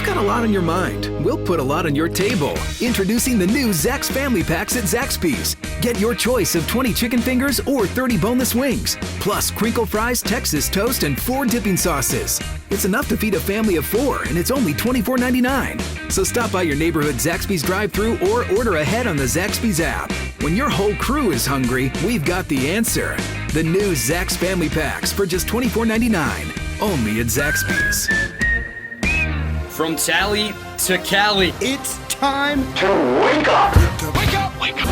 got a lot on your mind. We'll put a lot on your table. Introducing the new Zaxby's Family Packs at Zaxby's. Get your choice of 20 chicken fingers or 30 boneless wings. Plus crinkle fries, Texas toast, and 4 dipping sauces. It's enough to feed a family of 4, and it's only $24.99. So stop by your neighborhood Zaxby's drive-thru or order ahead on the Zaxby's app. When your whole crew is hungry, we've got the answer. The new Zaxby's Family Packs for just $24.99. Only at Zaxby's. From Tally to Cali, It's time to wake up! wake up, wake up.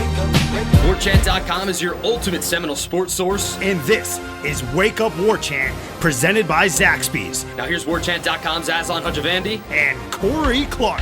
WarChant.com is your ultimate Seminole sports source. and this is Wake Up War Chant, presented by Zaxby's Now here's WarChant.com's Aslan Hajavandi. and Corey Clark.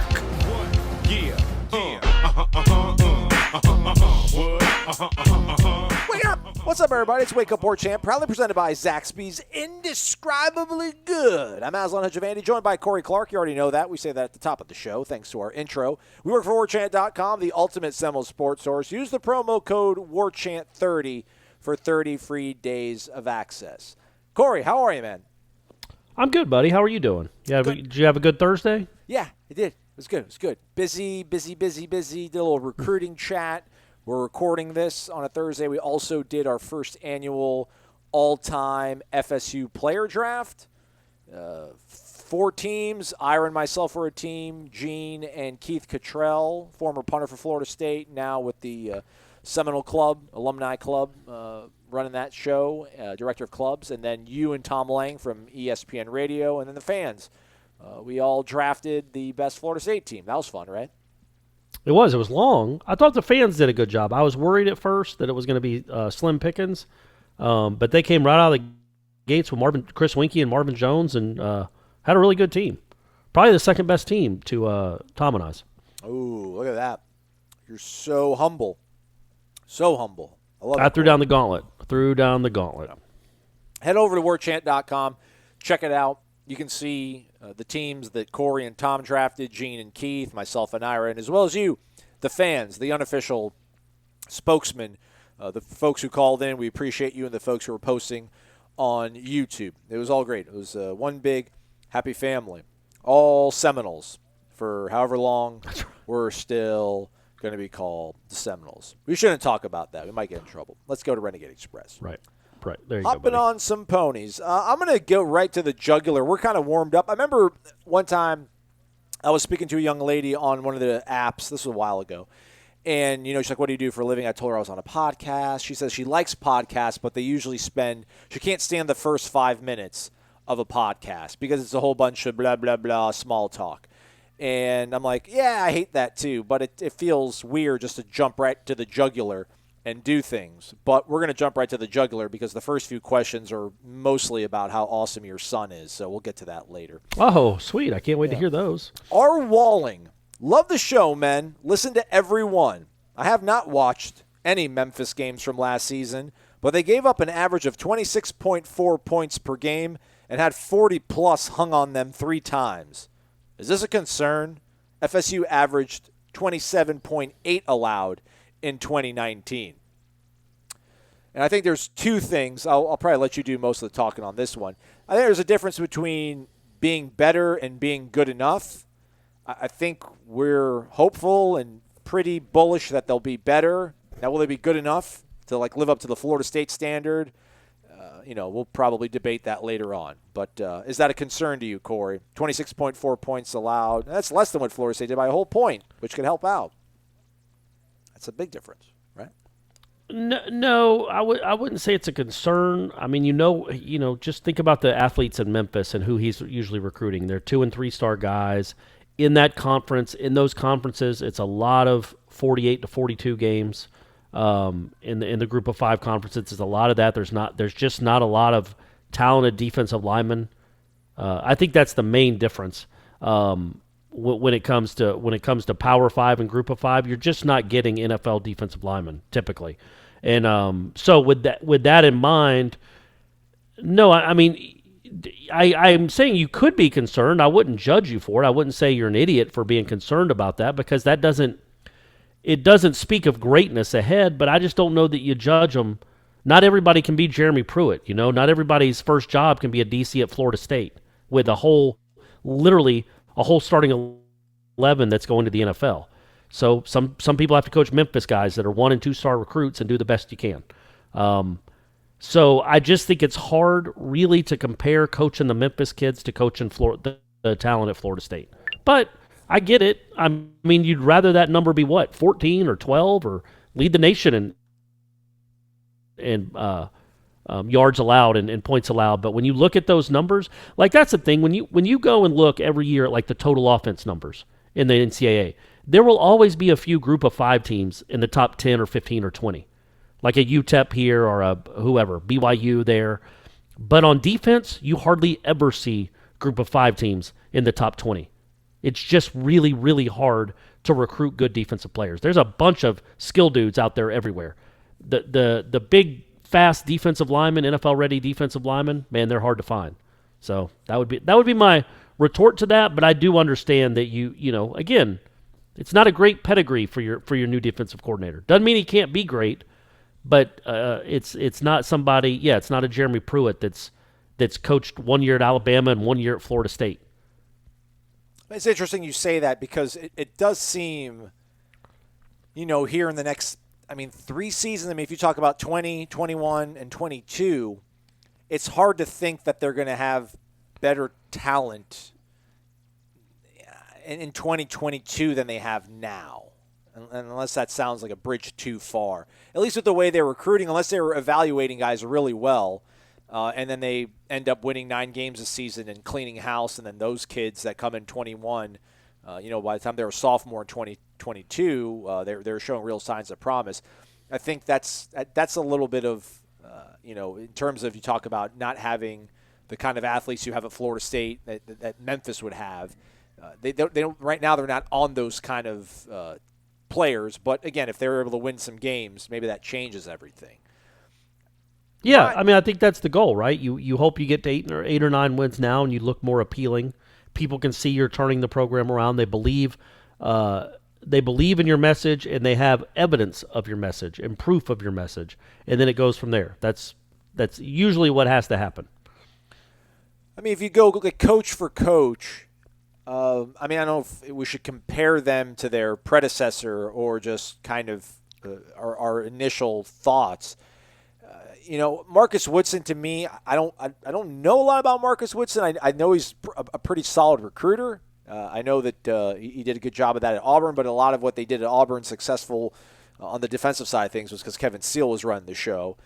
Wake up! What's up, everybody? It's Wake Up War Chant, proudly presented by Zaxby's Indescribably Good. I'm Aslan Hajavandi, joined by Corey Clark. You already know that. We say that at the top of the show, thanks to our intro. We work for WarChant.com, the ultimate Seminole sports source. Use the promo code WarChant30 for 30 free days of access. Corey, how are you, man? I'm good, buddy. How are you doing? Did you have a good Thursday? Yeah, it did. It was good. It was good. Busy. Did a little recruiting chat. We're recording this on a Thursday. We also did our first annual all-time FSU player draft. 4 teams. Ira and myself were a team. Gene and Keith Cottrell, former punter for Florida State, now with the Seminole Club, Alumni Club, running that show, director of clubs. And then you and Tom Lang from ESPN Radio, and then the fans. We all drafted the best Florida State team. That was fun, right? It was. It was long. I thought the fans did a good job. I was worried at first that it was going to be slim pickings, but they came right out of the gates with Chris Winkie and Marvin Jones, and had a really good team. Probably the second best team to Tom and I's. Ooh, look at that. You're so humble. So humble. I love it. I threw down the gauntlet. Head over to warchant.com. Check it out. You can see the teams that Corey and Tom drafted, Gene and Keith, myself and Ira, and as well as you, the fans, the unofficial spokesmen, the folks who called in. We appreciate you and the folks who were posting on YouTube. It was all great. It was one big happy family. All Seminoles for however long we're still going to be called the Seminoles. We shouldn't talk about that. We might get in trouble. Let's go to Renegade Express. Right. There you Hopping go, buddy. on some ponies. I'm going to go right to the jugular. We're kind of warmed up. I remember one time I was speaking to a young lady on one of the apps. This was a while ago. And, she's like, what do you do for a living? I told her I was on a podcast. She says she likes podcasts, but they usually she can't stand the first 5 minutes of a podcast because it's a whole bunch of blah, blah, blah, small talk. And I'm like, yeah, I hate that too. But it feels weird just to jump right to the jugular and do things. But we're going to jump right to the jugular because the first few questions are mostly about how awesome your son is. So we'll get to that later. Oh, sweet. I can't wait to hear those. R. Walling. Love the show, men. Listen to every one. I have not watched any Memphis games from last season, but they gave up an average of 26.4 points per game and had 40-plus hung on them 3 times. Is this a concern? FSU averaged 27.8 allowed in 2019. And I think there's 2 things. I'll probably let you do most of the talking on this one. I think there's a difference between being better and being good enough. I think we're hopeful and pretty bullish that they'll be better. Now, will they be good enough to live up to the Florida State standard? We'll probably debate that later on. But is that a concern to you, Corey? 26.4 points allowed. That's less than what Florida State did by a whole point, which could help out. That's a big difference, right? No, I wouldn't say it's a concern. I mean, just think about the athletes in Memphis and who he's usually recruiting. They're 2- and 3-star guys in that conference. In those conferences, it's a lot of 48 to 42 games. In the Group of 5 conferences, it's a lot of that. There's just not a lot of talented defensive linemen. I think that's the main difference. When it comes to Power 5 and Group of 5, you're just not getting NFL defensive linemen typically. And so with that in mind, no, I mean, I'm saying you could be concerned. I wouldn't judge you for it. I wouldn't say you're an idiot for being concerned about that because it doesn't speak of greatness ahead. But I just don't know that you judge them. Not everybody can be Jeremy Pruitt. Not everybody's first job can be a DC at Florida State with literally a whole starting 11 that's going to the NFL. So some people have to coach Memphis guys that are 1 and 2 star recruits and do the best you can. So I just think it's hard really to compare coaching the Memphis kids to coaching the talent at Florida State. But I get it. I mean, you'd rather that number be what, 14 or 12 or lead the nation in yards allowed and points allowed. But when you look at those numbers, like that's the thing. When you go and look every year at like the total offense numbers in the NCAA, there will always be a few group of 5 teams in the top 10 or 15 or 20. Like a UTEP here or a whoever, BYU there. But on defense, you hardly ever see group of 5 teams in the top 20. It's just really, really hard to recruit good defensive players. There's a bunch of skill dudes out there everywhere. The big, fast defensive linemen, NFL-ready defensive linemen, man, they're hard to find. So that would be my retort to that. But I do understand that you know, again, it's not a great pedigree for your new defensive coordinator. Doesn't mean he can't be great. But it's not somebody. Yeah, it's not a Jeremy Pruitt that's coached 1 year at Alabama and 1 year at Florida State. It's interesting you say that because it does seem, you know, here in the next, 3 seasons. If you talk about 20, 21, and 22, it's hard to think that they're going to have better talent in 2022 than they have now. Unless that sounds like a bridge too far. At least with the way they're recruiting, unless they were evaluating guys really well, and then they end up winning 9 games a season and cleaning house, and then those kids that come in 21, by the time they're a sophomore in 2022, they're showing real signs of promise. I think that's a little bit of, in terms of you talk about not having the kind of athletes you have at Florida State that Memphis would have. They don't right now. They're not on those kind of players, but again, if they're able to win some games, maybe that changes everything. Yeah, I think that's the goal, right? You hope you get to 8 or 9 wins now, and you look more appealing. People can see you're turning the program around. They believe in your message, and they have evidence of your message and proof of your message, and then it goes from there. That's usually what has to happen. If you go like coach for coach. I don't know if we should compare them to their predecessor or just kind of our initial thoughts. Marcus Woodson, to me, I don't know a lot about Marcus Woodson. I know he's a pretty solid recruiter. I know that he did a good job of that at Auburn, but a lot of what they did at Auburn successful on the defensive side of things was because Kevin Steele was running the show.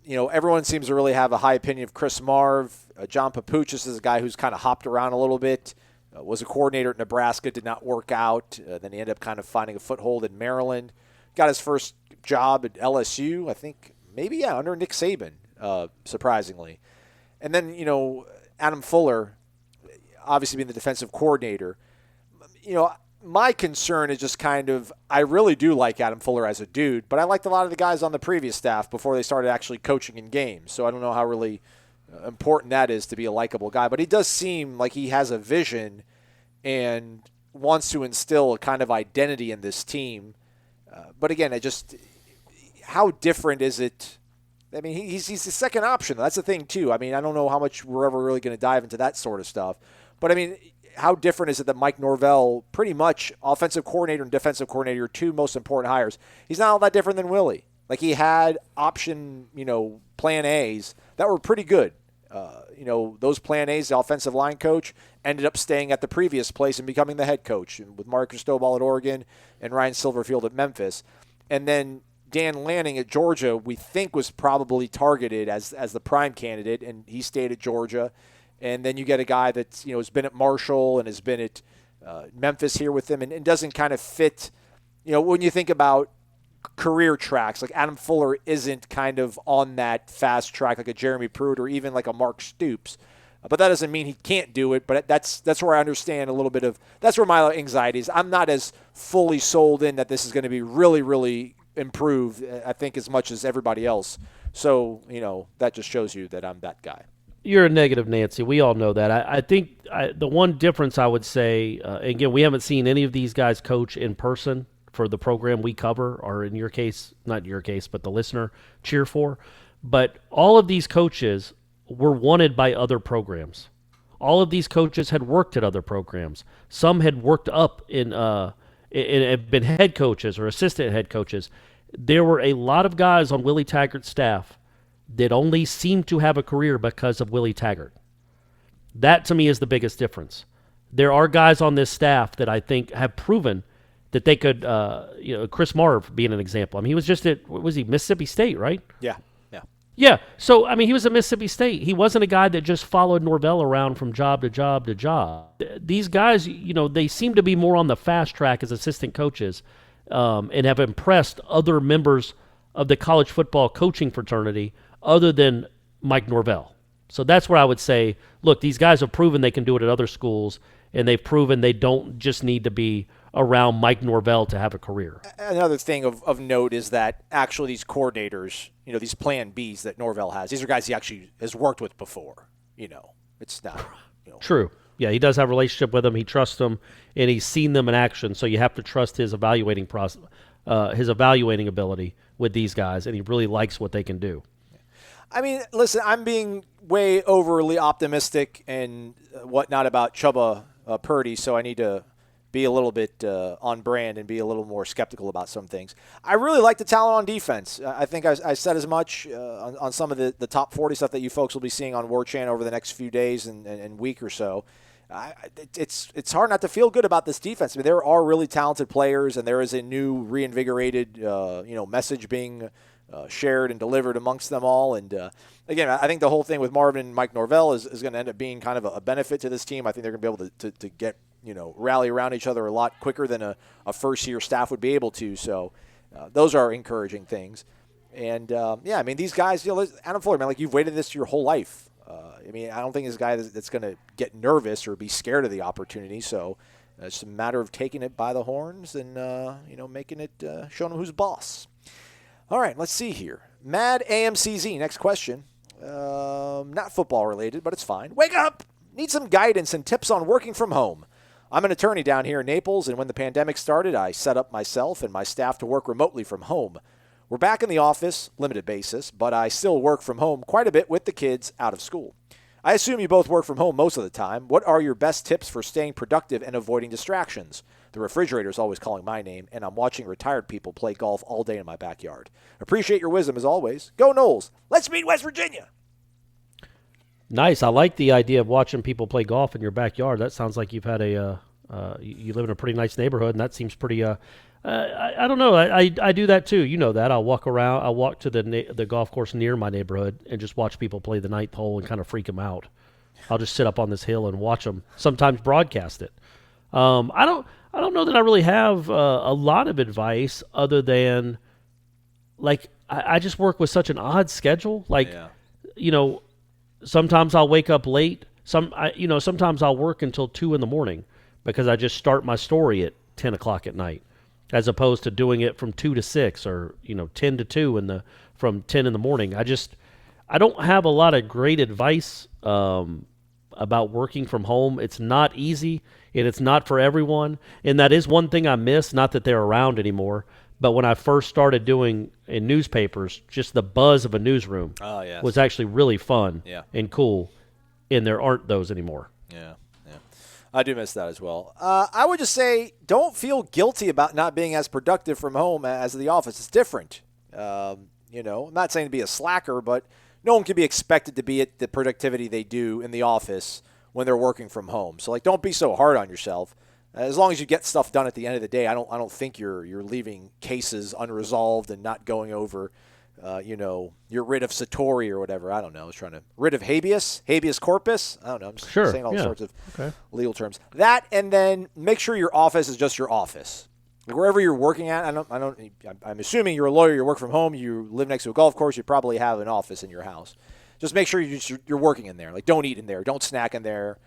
Everyone seems to really have a high opinion of Chris Marv. John Papuchis is a guy who's kind of hopped around a little bit. Was a coordinator at Nebraska, did not work out. Then he ended up kind of finding a foothold in Maryland. Got his first job at LSU, I think, maybe, under Nick Saban, surprisingly. And then, Adam Fuller, obviously being the defensive coordinator. My concern is just kind of, I really do like Adam Fuller as a dude, but I liked a lot of the guys on the previous staff before they started actually coaching in games. So I don't know how really important that is to be a likable guy, but he does seem like he has a vision and wants to instill a kind of identity in this team. But again, how different is it? He's the second option. That's the thing too. I don't know how much we're ever really going to dive into that sort of stuff, but how different is it that Mike Norvell, pretty much offensive coordinator and defensive coordinator, are 2 most important hires? He's not all that different than Willie. Like he had option, plan A's that were pretty good. Those plan A's, the offensive line coach, ended up staying at the previous place and becoming the head coach with Mark Cristobal at Oregon and Ryan Silverfield at Memphis. And then Dan Lanning at Georgia, we think was probably targeted as the prime candidate, and he stayed at Georgia. And then you get a guy that's, has been at Marshall and has been at Memphis here with them and doesn't kind of fit, when you think about career tracks, like Adam Fuller isn't kind of on that fast track like a Jeremy Pruitt or even like a Mark Stoops. But that doesn't mean he can't do it. But that's where I understand a little bit of – that's where my anxiety is. I'm not as fully sold in that this is going to be really, really improved, I think, as much as everybody else. So, that just shows you that I'm that guy. You're a negative Nancy. We all know that. I think the one difference I would say, again, we haven't seen any of these guys coach in person for the program we cover, or in your case, not your case, but the listener cheer for. But all of these coaches were wanted by other programs. All of these coaches had worked at other programs. Some had worked up and have been head coaches or assistant head coaches. There were a lot of guys on Willie Taggart's staff that only seemed to have a career because of Willie Taggart. That, to me, is the biggest difference. There are guys on this staff that I think have proven that they could, Chris Marv being an example. I mean, he was just at, what was he, Mississippi State, right? Yeah. Yeah. So, I mean, he was at Mississippi State. He wasn't a guy that just followed Norvell around from job to job to job. These guys, they seem to be more on the fast track as assistant coaches and have impressed other members of the college football coaching fraternity other than Mike Norvell. So that's where I would say, look, these guys have proven they can do it at other schools, and they've proven they don't just need to be around Mike Norvell to have a career. Another thing of note is that actually these coordinators, these plan Bs that Norvell has, these are guys he actually has worked with before. It's not. True. Yeah, he does have a relationship with them. He trusts them, and he's seen them in action. So you have to trust his evaluating process, his evaluating ability with these guys, and he really likes what they can do. I mean, listen, I'm being way overly optimistic and whatnot about Chubba Purdy, so I need to be a little bit on brand and be a little more skeptical about some things. I really like the talent on defense. I think I said as much on some of the top 40 stuff that you folks will be seeing on War Chant over the next few days and week or so. It's hard not to feel good about this defense. I mean, there are really talented players, and there is a new reinvigorated message being shared and delivered amongst them all. And again, I think the whole thing with Marvin and Mike Norvell is going to end up being kind of a benefit to this team. I think they're going to be able to get rally around each other a lot quicker than a first-year staff would be able to. So those are encouraging things. And, I mean, these guys, Adam Fuller, man, like you've waited this your whole life. I mean, I don't think he's a guy that's going to get nervous or be scared of the opportunity. So it's a matter of taking it by the horns and, making it, showing him who's boss. All right, let's see here. Mad AMCZ, next question. Not football related, but it's fine. Wake up! Need some guidance and tips on working from home. I'm an attorney down here in Naples, and when the pandemic started, I set up myself and my staff to work remotely from home. We're back in the office, limited basis, but I still work from home quite a bit with the kids out of school. I assume you both work from home most of the time. What are your best tips for staying productive and avoiding distractions? The refrigerator is always calling my name, and I'm watching retired people play golf all day in my backyard. Appreciate your wisdom as always. Go Noles. Let's meet West Virginia. Nice. I like the idea of watching people play golf in your backyard. That sounds like you've had you live in a pretty nice neighborhood, and that seems pretty. I don't know. I do that too. You know that. I'll walk around. I'll walk to the golf course near my neighborhood and just watch people play the ninth hole and kind of freak them out. I'll just sit up on this hill and watch them. Sometimes broadcast it. I don't know that I really have a lot of advice other than like I just work with such an odd schedule. Sometimes I'll wake up late. Sometimes I'll work until 2 a.m. because I just start my story at 10 o'clock at night, as opposed to doing it from 2 to 6 or 10 to 2 from 10 in the morning. I don't have a lot of great advice about working from home. It's not easy, and it's not for everyone. And that is one thing I miss. Not that they're around anymore, but when I first started doing in newspapers, just the buzz of a newsroom was actually really fun and cool, and there aren't those anymore. Yeah. I do miss that as well. I would just say don't feel guilty about not being as productive from home as the office. It's different. I'm not saying to be a slacker, but no one can be expected to be at the productivity they do in the office when they're working from home. So, don't be so hard on yourself. As long as you get stuff done at the end of the day, I don't think you're leaving cases unresolved and not going over, you're rid of Satori or whatever. I don't know. I was trying to rid of habeas corpus. I don't know. I'm just saying all sorts of legal terms. That, and then make sure your office is just your office. Wherever you're working at, I'm assuming you're a lawyer, you work from home, you live next to a golf course, you probably have an office in your house. Just make sure you're working in there. Don't eat in there. Don't snack in there.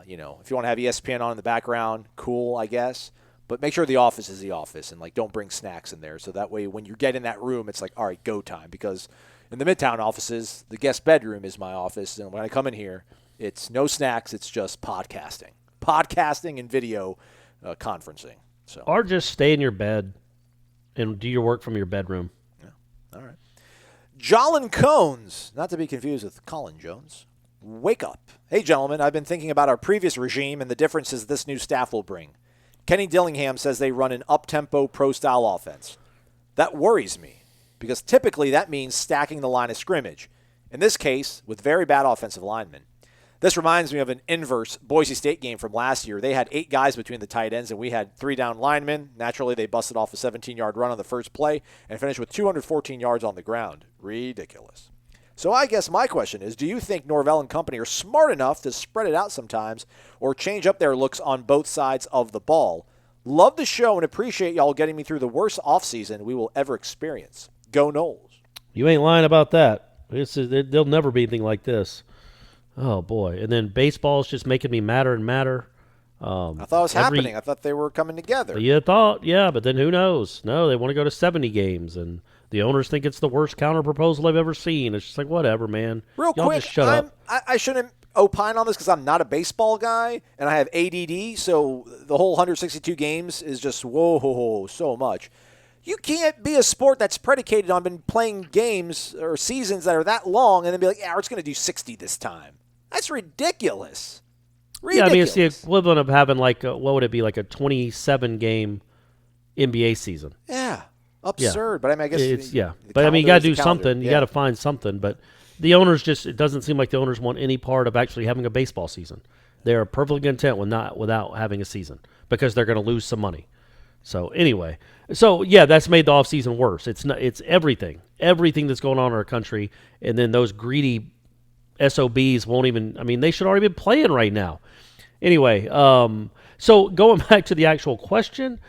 If you want to have ESPN on in the background, cool, I guess. But make sure the office is the office, and don't bring snacks in there. So that way, when you get in that room, it's all right, go time. Because in the Midtown offices, the guest bedroom is my office, and when I come in here, it's no snacks. It's just podcasting and video conferencing. So or just stay in your bed and do your work from your bedroom. Yeah, all right. Jolin Cones, not to be confused with Colin Jones. Wake up. Hey, gentlemen, I've been thinking about our previous regime and the differences this new staff will bring. Kenny Dillingham says they run an up-tempo pro-style offense. That worries me because typically that means stacking the line of scrimmage. In this case, with very bad offensive linemen. This reminds me of an inverse Boise State game from last year. They had 8 guys between the tight ends, and we had 3 down linemen. Naturally, they busted off a 17-yard run on the first play and finished with 214 yards on the ground. Ridiculous. So I guess my question is, do you think Norvell and company are smart enough to spread it out sometimes or change up their looks on both sides of the ball? Love the show and appreciate y'all getting me through the worst offseason we will ever experience. Go Noles. You ain't lying about that. There'll never be anything like this. Oh, boy. And then baseball's just making me madder and madder. I thought it was happening. I thought they were coming together. You thought, yeah, but then who knows? No, they want to go to 70 games, and the owners think it's the worst counter proposal I've ever seen. It's just like, whatever, man. Real Y'all quick, just shut up. I shouldn't opine on this because I'm not a baseball guy, and I have ADD, so the whole 162 games is just, whoa, so much. You can't be a sport that's predicated on been playing games or seasons that are that long and then be like, yeah, we're just going to do 60 this time. That's ridiculous. Yeah, I mean, it's the equivalent of having what would it be, like a 27-game NBA season. Yeah, absurd. Yeah. But I mean, I guess it's But I mean, you got to do something. You got to find something. But the owners it doesn't seem like the owners want any part of actually having a baseball season. They're perfectly content without having a season because they're going to lose some money. So anyway, that's made the offseason worse. It's everything that's going on in our country, and then those greedy SOBs won't even. I mean, they should already be playing right now. Anyway, so going back to the actual question,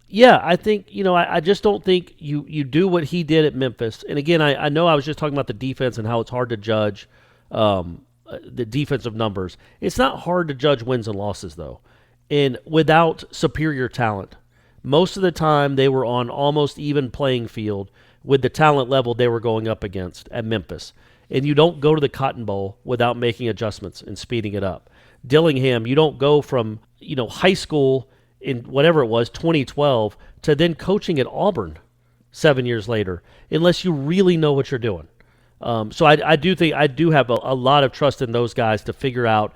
yeah, I think I just don't think you do what he did at Memphis. And again, I know I was just talking about the defense and how it's hard to judge the defensive numbers. It's not hard to judge wins and losses though, and without superior talent. Most of the time, they were on almost even playing field with the talent level they were going up against at Memphis. And you don't go to the Cotton Bowl without making adjustments and speeding it up. Dillingham, you don't go from high school in whatever it was, 2012, to then coaching at Auburn 7 years later, unless you really know what you're doing. So I do think I do have a lot of trust in those guys to figure out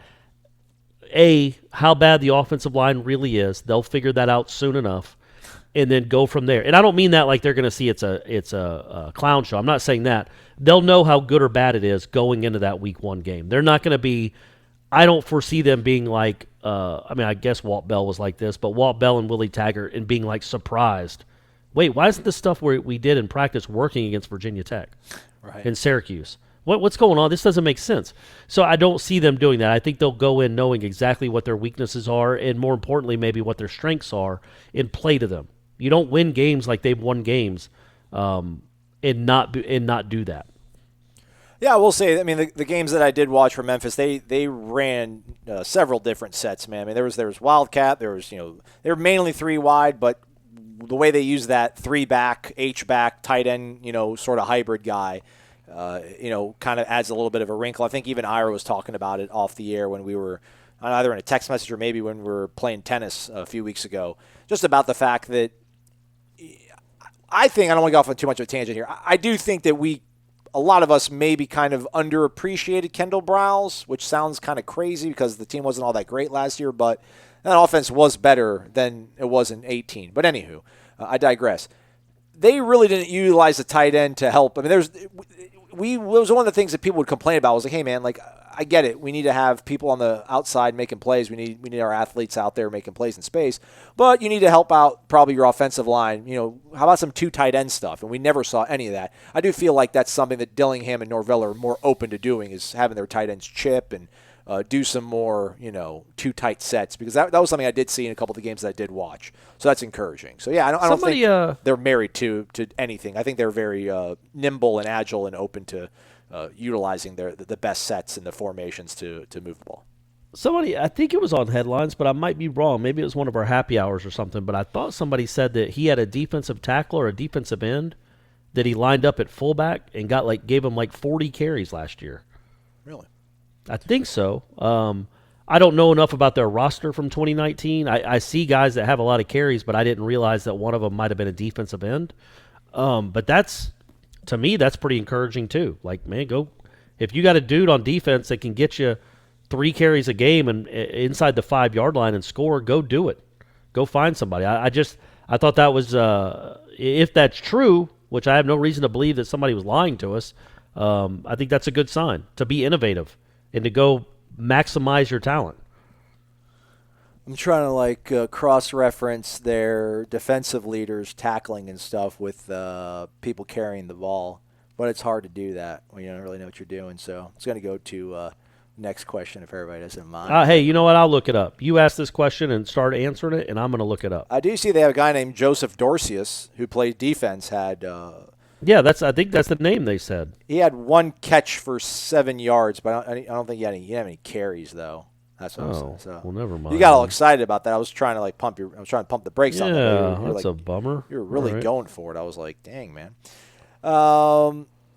how bad the offensive line really is. They'll figure that out soon enough, and then go from there. And I don't mean that like they're going to see it's a clown show. I'm not saying that. They'll know how good or bad it is going into that week 1 game. They're not going to be – I don't foresee them being like I guess Walt Bell was like this, but Walt Bell and Willie Taggart and being like surprised. Wait, why isn't this stuff we did in practice working against Virginia Tech and Syracuse? What's going on? This doesn't make sense. So I don't see them doing that. I think they'll go in knowing exactly what their weaknesses are and, more importantly, maybe what their strengths are and play to them. You don't win games like they've won games and not do that. Yeah, I will say, I mean, the games that I did watch from Memphis, they ran several different sets, man. I mean, there was Wildcat, there was, they were mainly 3 wide, but the way they use that 3-back, H-back, tight end, sort of hybrid guy, kind of adds a little bit of a wrinkle. I think even Ira was talking about it off the air when we were either in a text message or maybe when we were playing tennis a few weeks ago, just about the fact that I think, I don't want to go off on too much of a tangent here, I do think that a lot of us maybe kind of underappreciated Kendall Browse, which sounds kind of crazy because the team wasn't all that great last year, but that offense was better than it was in 18. But anywho, I digress. They really didn't utilize the tight end to help. I mean, it was one of the things that people would complain about was like, hey, man, like, I get it. We need to have people on the outside making plays. We need our athletes out there making plays in space. But you need to help out probably your offensive line. How about some 2 tight end stuff? And we never saw any of that. I do feel like that's something that Dillingham and Norvell are more open to doing, is having their tight ends chip and do some more, 2 tight sets, because that was something I did see in a couple of the games that I did watch. So that's encouraging. So yeah, I don't think they're married to anything. I think they're very nimble and agile and open to utilizing the best sets and the formations to move the ball. Somebody, I think it was on headlines, but I might be wrong. Maybe it was one of our happy hours or something, but I thought somebody said that he had a defensive tackle or a defensive end that he lined up at fullback and gave him 40 carries last year. Really? I think so. I don't know enough about their roster from 2019. I see guys that have a lot of carries, but I didn't realize that one of them might have been a defensive end. But to me, that's pretty encouraging too. Like, man, go If you got a dude on defense that can get you 3 carries a game and inside the 5-yard line and score, go do it. Go find somebody. I thought that was if that's true, which I have no reason to believe that somebody was lying to us. I think that's a good sign to be innovative and to go maximize your talent. I'm trying to cross-reference their defensive leaders tackling and stuff with people carrying the ball, but it's hard to do that when you don't really know what you're doing. So it's going to go to next question if everybody doesn't mind. Hey, you know what? I'll look it up. You ask this question and start answering it, and I'm going to look it up. I do see they have a guy named Joseph Dorcius who played defense. I think that's the name they said. He had 1 catch for 7 yards, but I don't think he had any carries though. That's what I'm saying. So well, never mind. You got all excited about that. I was trying to pump the brakes on that. Yeah, that's a bummer. You were really going for it. I was like, dang, man.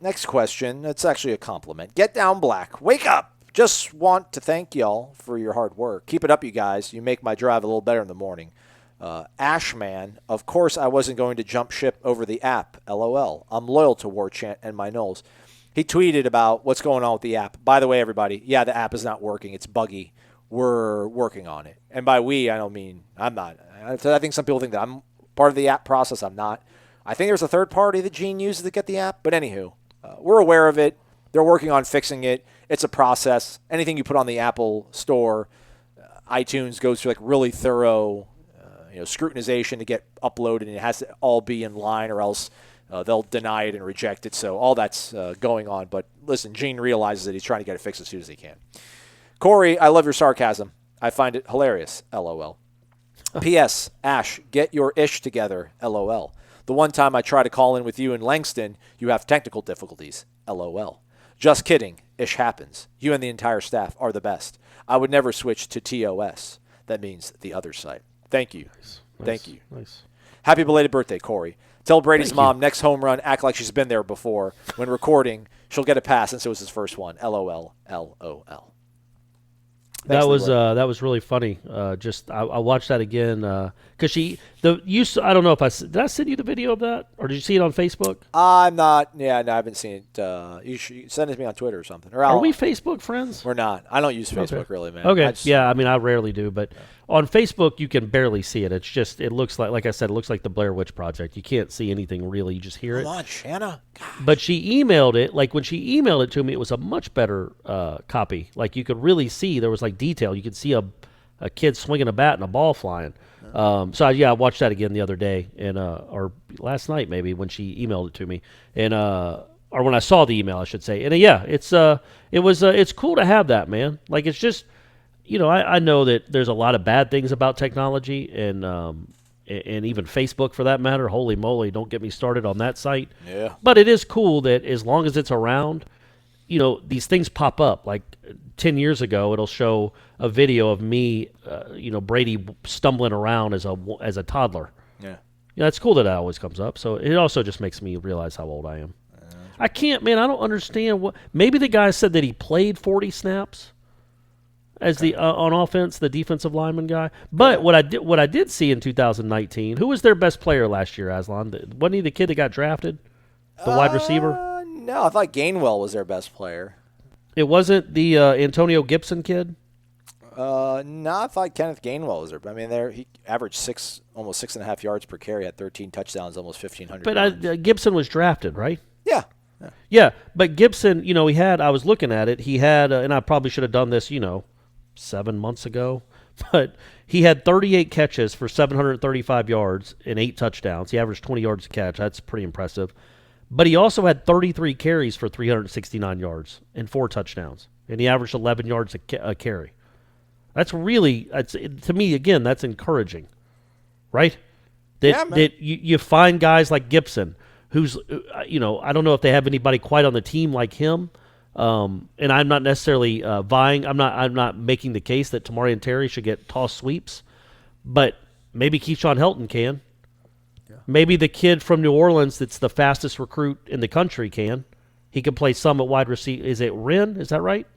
Next question. It's actually a compliment. Get down, Black. Wake up. Just want to thank y'all for your hard work. Keep it up, you guys. You make my drive a little better in the morning. Ashman, of course I wasn't going to jump ship over the app. LOL. I'm loyal to War Chant and my Knowles. He tweeted about what's going on with the app. By the way, everybody, the app is not working. It's buggy. We're working on it. And by we, I don't mean I'm not. I think some people think that I'm part of the app process. I'm not. I think there's a third party that Gene uses to get the app. But anywho, we're aware of it. They're working on fixing it. It's a process. Anything you put on the Apple Store, iTunes goes through really thorough scrutinization to get uploaded, and it has to all be in line or else they'll deny it and reject it. So all that's going on. But listen, Gene realizes that he's trying to get it fixed as soon as he can. Corey, I love your sarcasm. I find it hilarious. LOL. P.S. Ash, get your ish together. LOL. The one time I try to call in with you in Langston, you have technical difficulties. LOL. Just kidding. Ish happens. You and the entire staff are the best. I would never switch to TOS. That means the other side. Thank you. Nice. Thank you. Nice. Happy belated birthday, Corey. Tell Brady's mom next home run, act like she's been there before. When recording, she'll get a pass since it was his first one. LOL. LOL. That was really funny. I watched that again because I don't know if did I send you the video of that, or did you see it on Facebook? I'm not. Yeah, no, I haven't seen it. You should send it to me on Twitter or something. Are we Facebook friends? We're not. I don't use Facebook really, man. Okay. I rarely do, but on Facebook you can barely see it. It's just it looks like I said, it looks like the Blair Witch Project. You can't see anything really. You just hear it. Come on, Shanna. Gosh. But she emailed it. When she emailed it to me, it was a much better copy. You could really see there was detail. You could see a kid swinging a bat and a ball flying. I watched that again the other day, and or last night maybe when she emailed it to me, and or when I saw the email, I should say. And it's cool to have that, man. It's just I know that there's a lot of bad things about technology, and even Facebook for that matter. Holy moly, don't get me started on that site. Yeah. But it is cool that as long as it's around, these things pop up. 10 years ago, it'll show a video of me, Brady stumbling around as a toddler. Yeah. It's cool that always comes up. So it also just makes me realize how old I am. I don't understand maybe the guy said that he played 40 snaps as the on offense, the defensive lineman guy. But what I did see in 2019, who was their best player last year, Aslan? Wasn't he the kid that got drafted? The wide receiver? No, I thought Gainwell was their best player. It wasn't the Antonio Gibson kid? No, I thought Kenneth Gainwell was there. He averaged almost 6.5 yards per carry, had 13 touchdowns, almost 1,500 yards. But Gibson was drafted, right? Yeah. Yeah, but Gibson, I was looking at it, he had, and I probably should have done this, 7 months ago, but he had 38 catches for 735 yards and 8 touchdowns. He averaged 20 yards a catch. That's pretty impressive. But he also had 33 carries for 369 yards and 4 touchdowns. And he averaged 11 yards a carry. That's really, to me, again, that's encouraging, right? That you find guys like Gibson, who's, I don't know if they have anybody quite on the team like him. And I'm not necessarily vying. I'm not making the case that Tamarian Terry should get toss sweeps, but maybe Keyshawn Helton can. Yeah. Maybe the kid from New Orleans that's the fastest recruit in the country can. He can play some at wide receiver. Is it Wren? Is that right?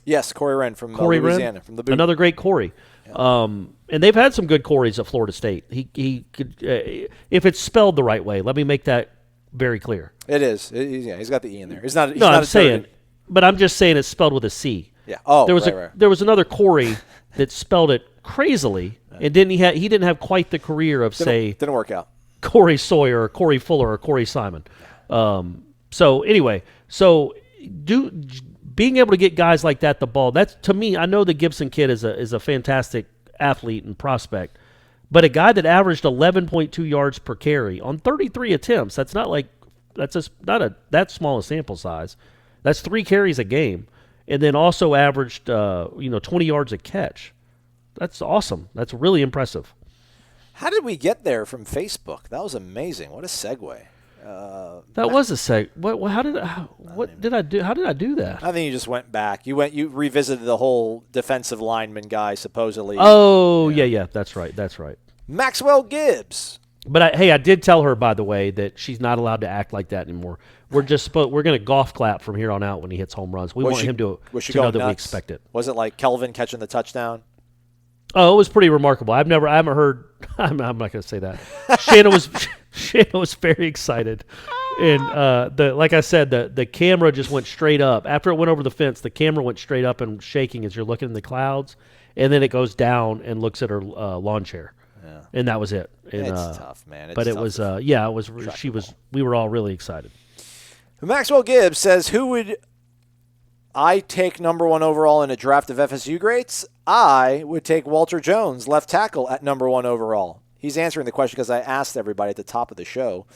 Yes, Corey Wren from Louisiana. From the boot. Another great Corey. Yeah. And they've had some good Corys at Florida State. He could, if it's spelled the right way. Let me make that very clear. It is. He's got the E in there. I'm But I'm just saying it's spelled with a C. Yeah. Oh, right. There was another Corey that spelled it crazily, and he didn't have quite the career of didn't work out. Corey Sawyer or Corey Fuller or Corey Simon. So anyway, being able to get guys like that the ball, that's, to me, I know the Gibson kid is a fantastic athlete and prospect, but a guy that averaged 11.2 yards per carry on 33 attempts, that's not that small a sample size. That's 3 carries a game, and then also averaged 20 yards a catch. That's awesome. That's really impressive. How did we get there from Facebook? That was amazing. What a segue. That was a seg. What did I do? How did I do that? I think you just went back. You revisited the whole defensive lineman guy supposedly. Oh yeah, that's right. Maxwell Gibbs. But I did tell her, by the way, that she's not allowed to act like that anymore. We're going to golf clap from here on out when he hits home runs. We want him to know that we expect it. Was it like Kelvin catching the touchdown? Oh, it was pretty remarkable. I haven't heard. I'm not going to say that. Shanna was very excited, and like I said, the camera just went straight up after it went over the fence. The camera went straight up and shaking as you're looking in the clouds, and then it goes down and looks at her lawn chair, and that was it. And, it's tough, man. But it was, it was. She was. We were all really excited. Maxwell Gibbs says, "Who would I take number 1 overall in a draft of FSU greats? I would take Walter Jones, left tackle, at number 1 overall." He's answering the question because I asked everybody at the top of the show,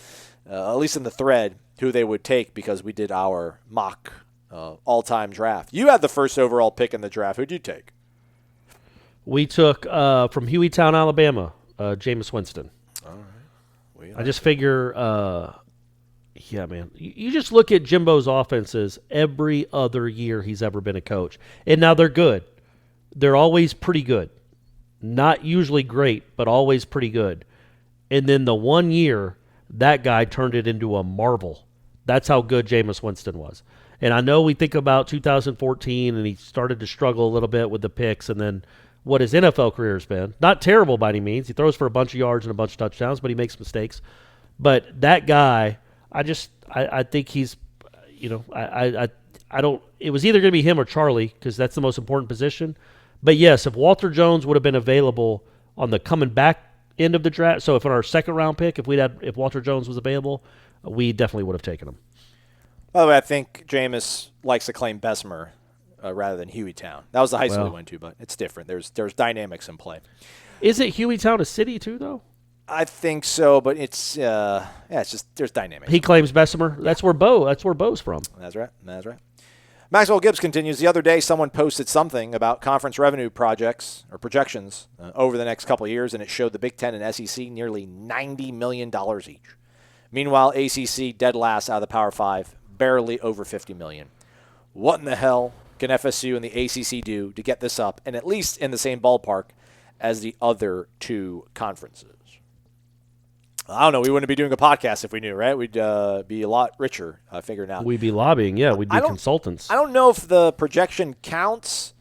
at least in the thread, who they would take because we did our mock all-time draft. You had the first overall pick in the draft. Who'd you take? We took from Hueytown, Alabama, Jameis Winston. All right. I just figure, yeah, man. You just look at Jimbo's offenses every other year he's ever been a coach. And now they're good. They're always pretty good. Not usually great, but always pretty good. And then the one year, that guy turned it into a marvel. That's how good Jameis Winston was. And I know we think about 2014, and he started to struggle a little bit with the picks, and then what his NFL career has been. Not terrible by any means. He throws for a bunch of yards and a bunch of touchdowns, but he makes mistakes. But that guy, I think he's, I don't. It was either going to be him or Charlie because that's the most important position. But yes, if Walter Jones would have been available on the coming back end of the draft, so if in our second round pick, if Walter Jones was available, we definitely would have taken him. By the way, I think Jameis likes to claim Bessemer rather than Hueytown. That was the high school he went to, but it's different. There's dynamics in play. Isn't Hueytown a city too, though? I think so, but it's just there's dynamics. He claims Bessemer. That's where Bo's from. That's right. Maxwell Gibbs continues. The other day, someone posted something about conference revenue projections over the next couple of years, and it showed the Big Ten and SEC nearly $90 million each. Meanwhile, ACC dead last out of the Power Five, barely over $50 million. What in the hell can FSU and the ACC do to get this up and at least in the same ballpark as the other two conferences? I don't know. We wouldn't be doing a podcast if we knew, right? We'd be a lot richer figuring out. We'd be lobbying, yeah. We'd be consultants. I don't know if the projection counts,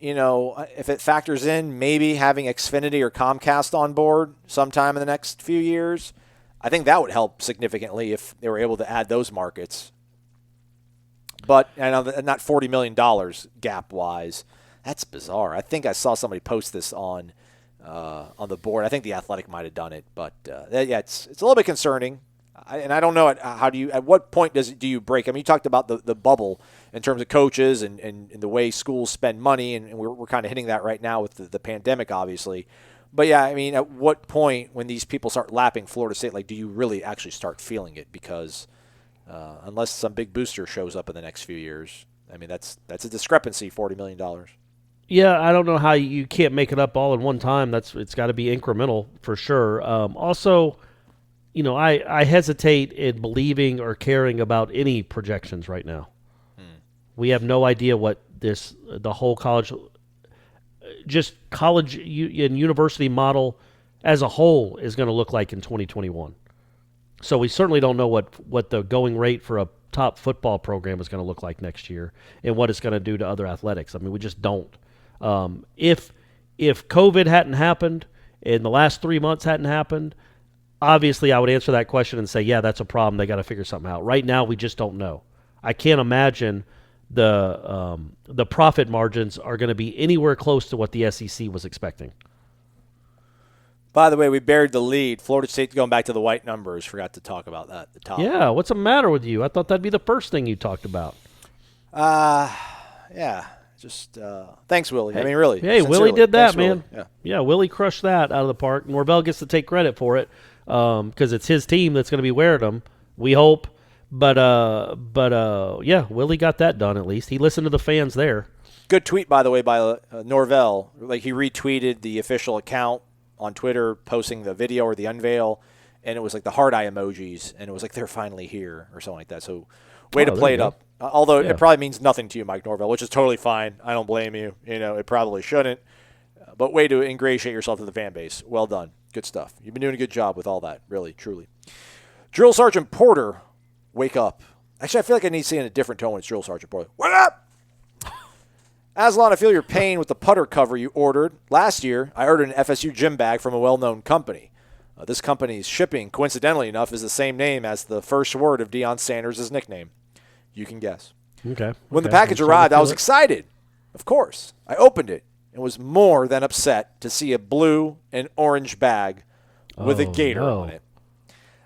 if it factors in maybe having Xfinity or Comcast on board sometime in the next few years. I think that would help significantly if they were able to add those markets. But I know not $40 million gap-wise. That's bizarre. I think I saw somebody post this on the board. I think the Athletic might have done it, but it's a little bit concerning. I don't know at what point do you break? I mean, you talked about the bubble in terms of coaches and the way schools spend money, and we're kind of hitting that right now with the pandemic, obviously. But yeah, I mean, at what point when these people start lapping Florida State, do you really actually start feeling it? Because unless some big booster shows up in the next few years, I mean, that's a discrepancy, $40 million. Yeah, I don't know how you can't make it up all in one time. It's got to be incremental for sure. Also, I hesitate in believing or caring about any projections right now. We have no idea what the whole college and university model as a whole is going to look like in 2021. So we certainly don't know what the going rate for a top football program is going to look like next year and what it's going to do to other athletics. I mean, we just don't. If COVID hadn't happened and the last 3 months hadn't happened, obviously I would answer that question and say, yeah, that's a problem. They got to figure something out. Right now, we just don't know. I can't imagine the profit margins are going to be anywhere close to what the SEC was expecting. By the way, we buried the lead. Florida State going back to the white numbers. Forgot to talk about that at the top. Yeah, what's the matter with you? I thought that'd be the first thing you talked about. Yeah. Just thanks, Willie. I mean, really. Hey, Willie did that, thanks, man. Yeah, Willie crushed that out of the park. Norvell gets to take credit for it because it's his team that's going to be wearing them, we hope. But yeah, Willie got that done at least. He listened to the fans there. Good tweet, by the way, by Norvell. Like, he retweeted the official account on Twitter posting the video or the unveil, and it was like the heart eye emojis, and it was like they're finally here or something like that. So way to play it up. Although it probably means nothing to you, Mike Norvell, which is totally fine. I don't blame you. You know, it probably shouldn't. But way to ingratiate yourself to the fan base. Well done. Good stuff. You've been doing a good job with all that, really, truly. Drill Sergeant Porter, wake up. Actually, I feel like I need to say it in a different tone when it's Drill Sergeant Porter. Wake up! Aslan, I feel your pain with the putter cover you ordered. Last year, I ordered an FSU gym bag from a well-known company. This company's shipping, coincidentally enough, is the same name as the first word of Deion Sanders' nickname. You can guess. Okay. When the package arrived, I was excited. Of course. I opened it and was more than upset to see a blue and orange bag with a gator on it.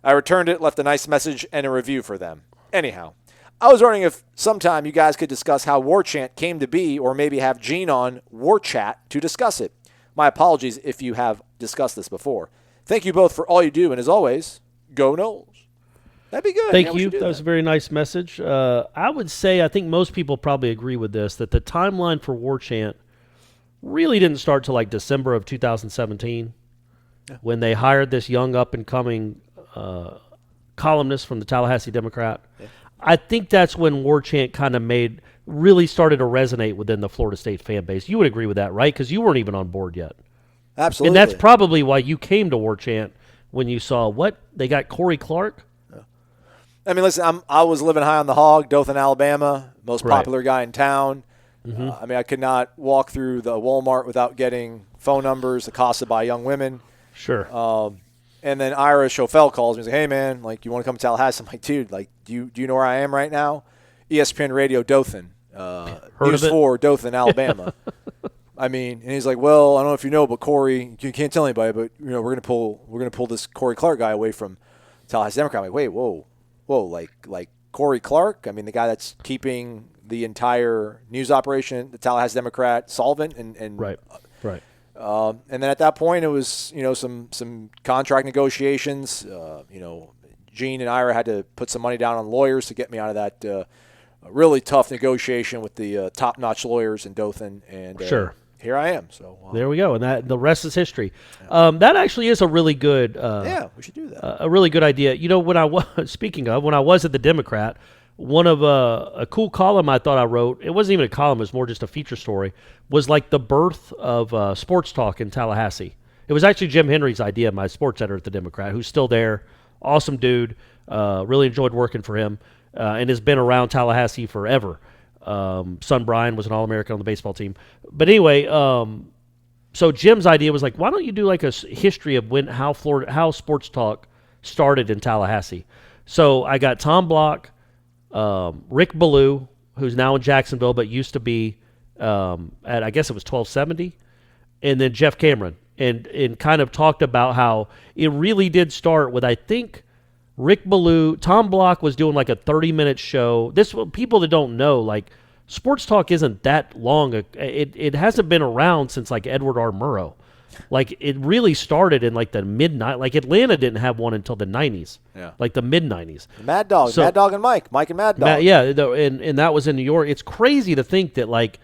I returned it, left a nice message and a review for them. Anyhow, I was wondering if sometime you guys could discuss how War Chant came to be, or maybe have Gene on War Chat to discuss it. My apologies if you have discussed this before. Thank you both for all you do, and as always, go Noles. That'd be good. Thank you. That was a very nice message. I would say, I think most people probably agree with this, that the timeline for War Chant really didn't start till like December of 2017 when they hired this young up-and-coming columnist from the Tallahassee Democrat. Yeah. I think that's when War Chant kind of really started to resonate within the Florida State fan base. You would agree with that, right? Because you weren't even on board yet. Absolutely. And that's probably why you came to War Chant when you saw, what? They got Corey Clark? I mean, listen, I was living high on the hog, Dothan, Alabama, most popular guy in town. Mm-hmm. I mean, I could not walk through the Walmart without getting phone numbers accosted by young women. Sure. And then Ira Schofel calls me and says, hey, man, like, you want to come to Tallahassee? I'm like, dude, like, do you know where I am right now? ESPN Radio Dothan. News 4, Dothan, Alabama. I mean, and he's like, well, I don't know if you know, but Corey, you can't tell anybody, but, you know, we're gonna pull this Corey Clark guy away from Tallahassee Democrat. I'm like, wait, whoa, like Corey Clark? I mean, the guy that's keeping the entire news operation, the Tallahassee Democrat, solvent and right. And then at that point, it was, you know, some contract negotiations. You know, Gene and Ira had to put some money down on lawyers to get me out of that really tough negotiation with the top-notch lawyers in Dothan. And sure. Here I am. So there we go, and the rest is history. Yeah. That actually is a really good. Yeah, we should do that. A really good idea. You know, when I was when I was at the Democrat, one of a cool column I thought I wrote. It wasn't even a column; it was more just a feature story. Was like the birth of sports talk in Tallahassee. It was actually Jim Henry's idea, my sports editor at the Democrat, who's still there. Awesome dude. Really enjoyed working for him, and has been around Tallahassee forever. Son Brian was an All-American on the baseball team. But anyway, so Jim's idea was like, why don't you do like a history of how sports talk started in Tallahassee? So I got Tom Block, Rick Ballou, who's now in Jacksonville but used to be at, I guess it was 1270, and then Jeff Cameron, and kind of talked about how it really did start with, I think, Rick Ballou. Tom Block was doing like a 30-minute show. This, people that don't know, like, sports talk isn't that long. It hasn't been around since like Edward R. Murrow. Like, it really started in like the mid-90s. Like, Atlanta didn't have one until the 90s. Yeah. Like the mid-90s. Mad Dog. Mad Dog and Mike and Mad Dog. And that was in New York. It's crazy to think that, like,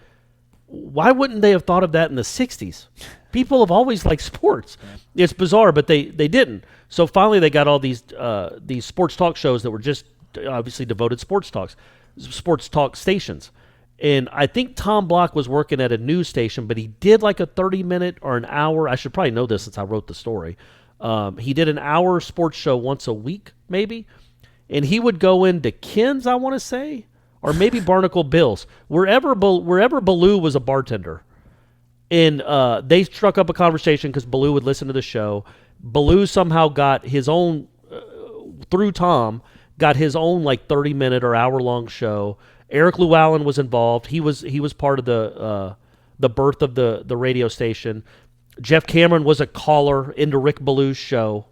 why wouldn't they have thought of that in the 60s? People have always liked sports. Yeah. It's bizarre, but they didn't. So finally they got all these sports talk shows that were just obviously devoted sports talk stations. And I think Tom Block was working at a news station, but he did like a 30-minute or an hour. I should probably know this since I wrote the story. He did an hour sports show once a week, maybe. And he would go into Ken's, I want to say, or maybe Barnacle Bill's, wherever Ballou was a bartender. And they struck up a conversation because Ballou would listen to the show. Ballou somehow got his own, through Tom, got his own like 30-minute or hour-long show. Eric Llewellyn was involved. He was part of the birth of the radio station. Jeff Cameron was a caller into Rick Ballew's show,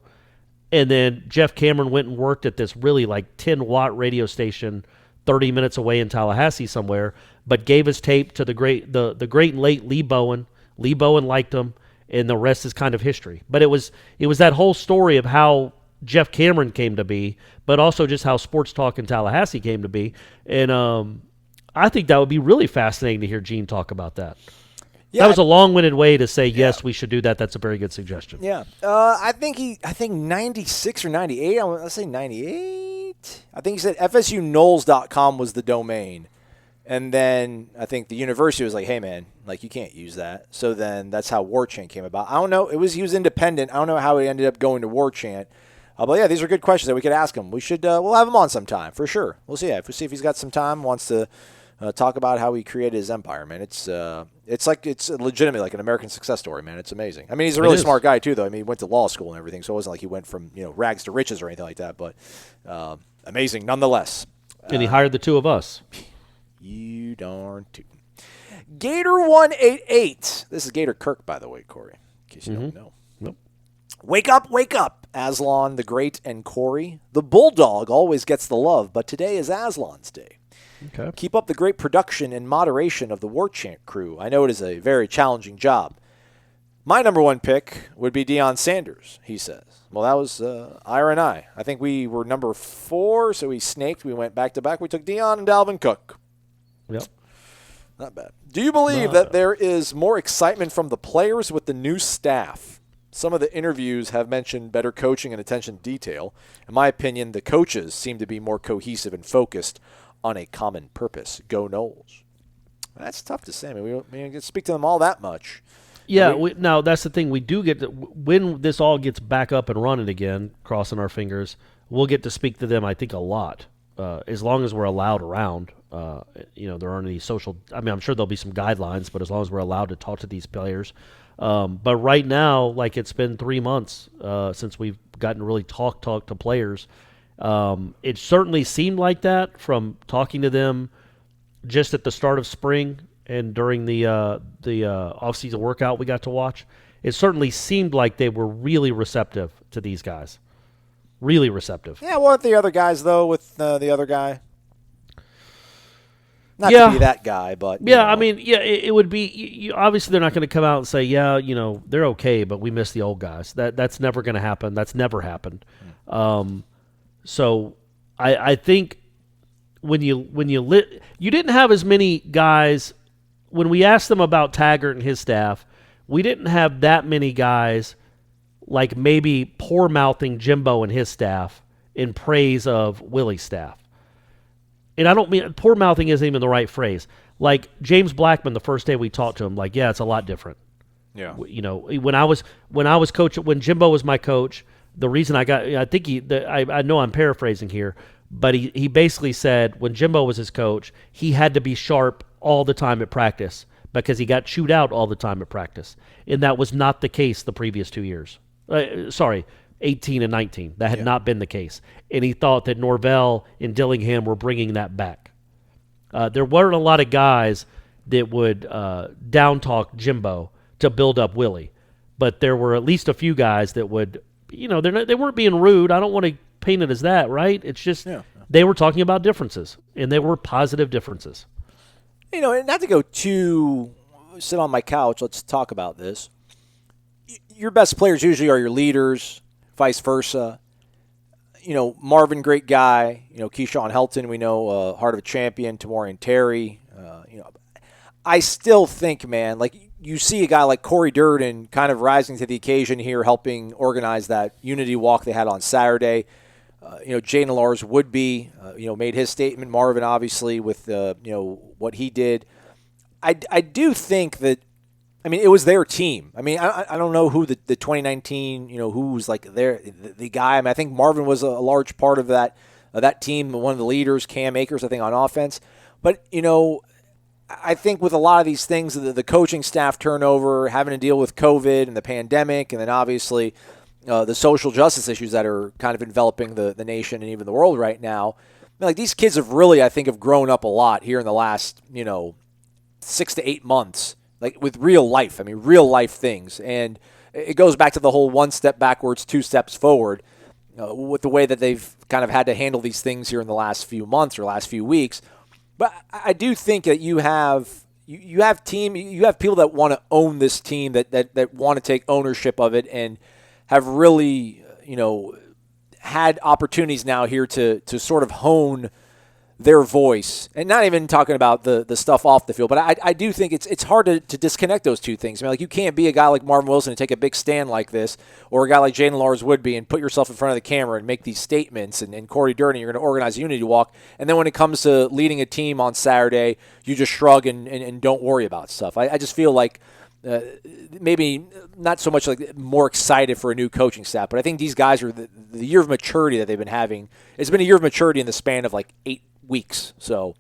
and then Jeff Cameron went and worked at this really like 10-watt radio station 30 minutes away in Tallahassee somewhere, but gave his tape to the great and late Lee Bowen. Lee Bowen liked him, and the rest is kind of history. But it was that whole story of how Jeff Cameron came to be, but also just how Sports Talk in Tallahassee came to be. And I think that would be really fascinating to hear Gene talk about that. Yeah, that was a long-winded way to say, yes, we should do that. That's a very good suggestion. Yeah. I think 96 or 98. Let's say 98. I think he said FSUKnowles.com was the domain. And then I think the university was like, hey, man, like you can't use that. So then that's how War Chant came about. I don't know. He was independent. I don't know how he ended up going to War Chant. But, yeah, these are good questions that we could ask him. We should we'll have him on sometime for sure. We'll see. If he's got some time, wants to talk about how he created his empire, man. It's legitimately like an American success story, man. It's amazing. I mean, he's a really smart guy too, though. I mean, he went to law school and everything, so it wasn't like he went from rags to riches or anything like that. But amazing nonetheless. And he hired the two of us. You darn tootin'. Gator188. This is Gator Kirk, by the way, Corey, in case you don't know. Nope. Wake up, Aslan the Great and Corey. The Bulldog always gets the love, but today is Aslan's day. Okay. Keep up the great production and moderation of the War Chant crew. I know it is a very challenging job. My number one pick would be Deion Sanders, he says. Well, that was Ira and I. I think we were number 4, so we snaked. We went back-to-back. We took Deion and Dalvin Cook. Yep. Not bad. Do you believe that there is more excitement from the players with the new staff? Some of the interviews have mentioned better coaching and attention to detail. In my opinion, the coaches seem to be more cohesive and focused on a common purpose. Go Noles. That's tough to say. I mean, we don't get to speak to them all that much. Yeah, now that's the thing. We do get to, when this all gets back up and running again, crossing our fingers, we'll get to speak to them, I think, a lot, as long as we're allowed around. There aren't any social – I mean, I'm sure there'll be some guidelines, but as long as we're allowed to talk to these players. But right now, like it's been 3 months since we've gotten to really talk to players. It certainly seemed like that from talking to them just at the start of spring and during the off-season workout we got to watch. It certainly seemed like they were really receptive to these guys. Really receptive. Yeah, weren't the other guys, though, with the other guy? Not to be that guy, but... Yeah, I mean, it would be... obviously, they're not going to come out and say, they're okay, but we miss the old guys. That's never going to happen. That's never happened. So I think you didn't have as many guys... When we asked them about Taggart and his staff, we didn't have that many guys like maybe poor-mouthing Jimbo and his staff in praise of Willie's staff. And I don't mean poor-mouthing isn't even the right phrase. Like James Blackman, the first day we talked to him, like, yeah, it's a lot different. Yeah. When I was coach, when Jimbo was my coach, the reason I know I'm paraphrasing here, but he basically said when Jimbo was his coach, he had to be sharp all the time at practice because he got chewed out all the time at practice. And that was not the case the previous 2 years. 18 and 19. That had not been the case. And he thought that Norvell and Dillingham were bringing that back. There weren't a lot of guys that would down-talk Jimbo to build up Willie. But there were at least a few guys that would, they weren't being rude. I don't want to paint it as that, right? It's just they were talking about differences, and they were positive differences. Not to go too sit on my couch, let's talk about this. Your best players usually are your leaders, vice versa. Marvin, great guy. Keyshawn Helton, we know, heart of a champion. Tamorian Terry. I still think, man, like you see a guy like Corey Durden kind of rising to the occasion here, helping organize that unity walk they had on Saturday. Jaden Lars would be, made his statement. Marvin, obviously, with what he did. I do think that. I mean, it was their team. I mean, I don't know who the 2019, who was like the guy. I mean, I think Marvin was a large part of that team, one of the leaders, Cam Akers, I think, on offense. But, I think with a lot of these things, the coaching staff turnover, having to deal with COVID and the pandemic, and then obviously the social justice issues that are kind of enveloping the nation and even the world right now, like these kids have really, I think, have grown up a lot here in the last, 6 to 8 months, like with real life. I mean, real life things. And it goes back to the whole 1 step backwards, 2 steps forward with the way that they've kind of had to handle these things here in the last few months or last few weeks. But I do think that you have people that want to own this team, that want to take ownership of it and have really, had opportunities now here to sort of hone their voice, and not even talking about the stuff off the field. But I do think it's hard to disconnect those two things. I mean, like, you can't be a guy like Marvin Wilson and take a big stand like this, or a guy like Jalen Lars would be and put yourself in front of the camera and make these statements, and Corey Durden, you're going to organize a unity walk, and then when it comes to leading a team on Saturday, you just shrug and don't worry about stuff. I just feel like maybe not so much like more excited for a new coaching staff, but I think these guys are the year of maturity that they've been having. It's been a year of maturity in the span of like 8 weeks. So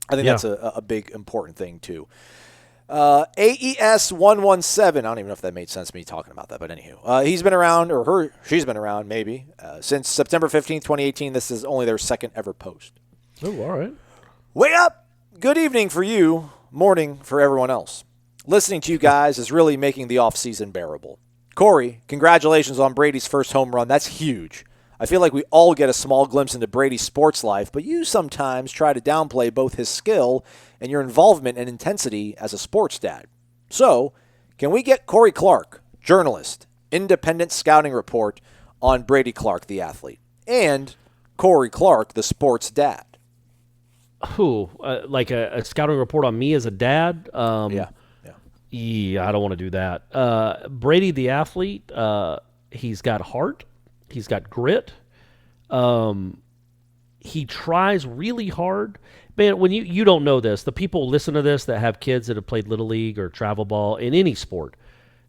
I think that's a big important thing too. AES 117. I don't even know if that made sense, me talking about that, but anywho, he's been around, or she's been around maybe since September 15th, 2018. This is only their second ever post. Oh, all right. Wake up! Good evening for you, morning for everyone else. Listening to you guys is really making the offseason bearable. Corey, congratulations on Brady's first home run. That's huge. I feel like we all get a small glimpse into Brady's sports life, but you sometimes try to downplay both his skill and your involvement and intensity as a sports dad. So, can we get Corey Clark, journalist, independent scouting report on Brady Clark, the athlete, and Corey Clark, the sports dad? Who? Like a scouting report on me as a dad? Yeah, I don't want to do that. Brady, the athlete, he's got heart. He's got grit. He tries really hard. Man, when you don't know this, the people listen to this that have kids that have played Little League or travel ball in any sport,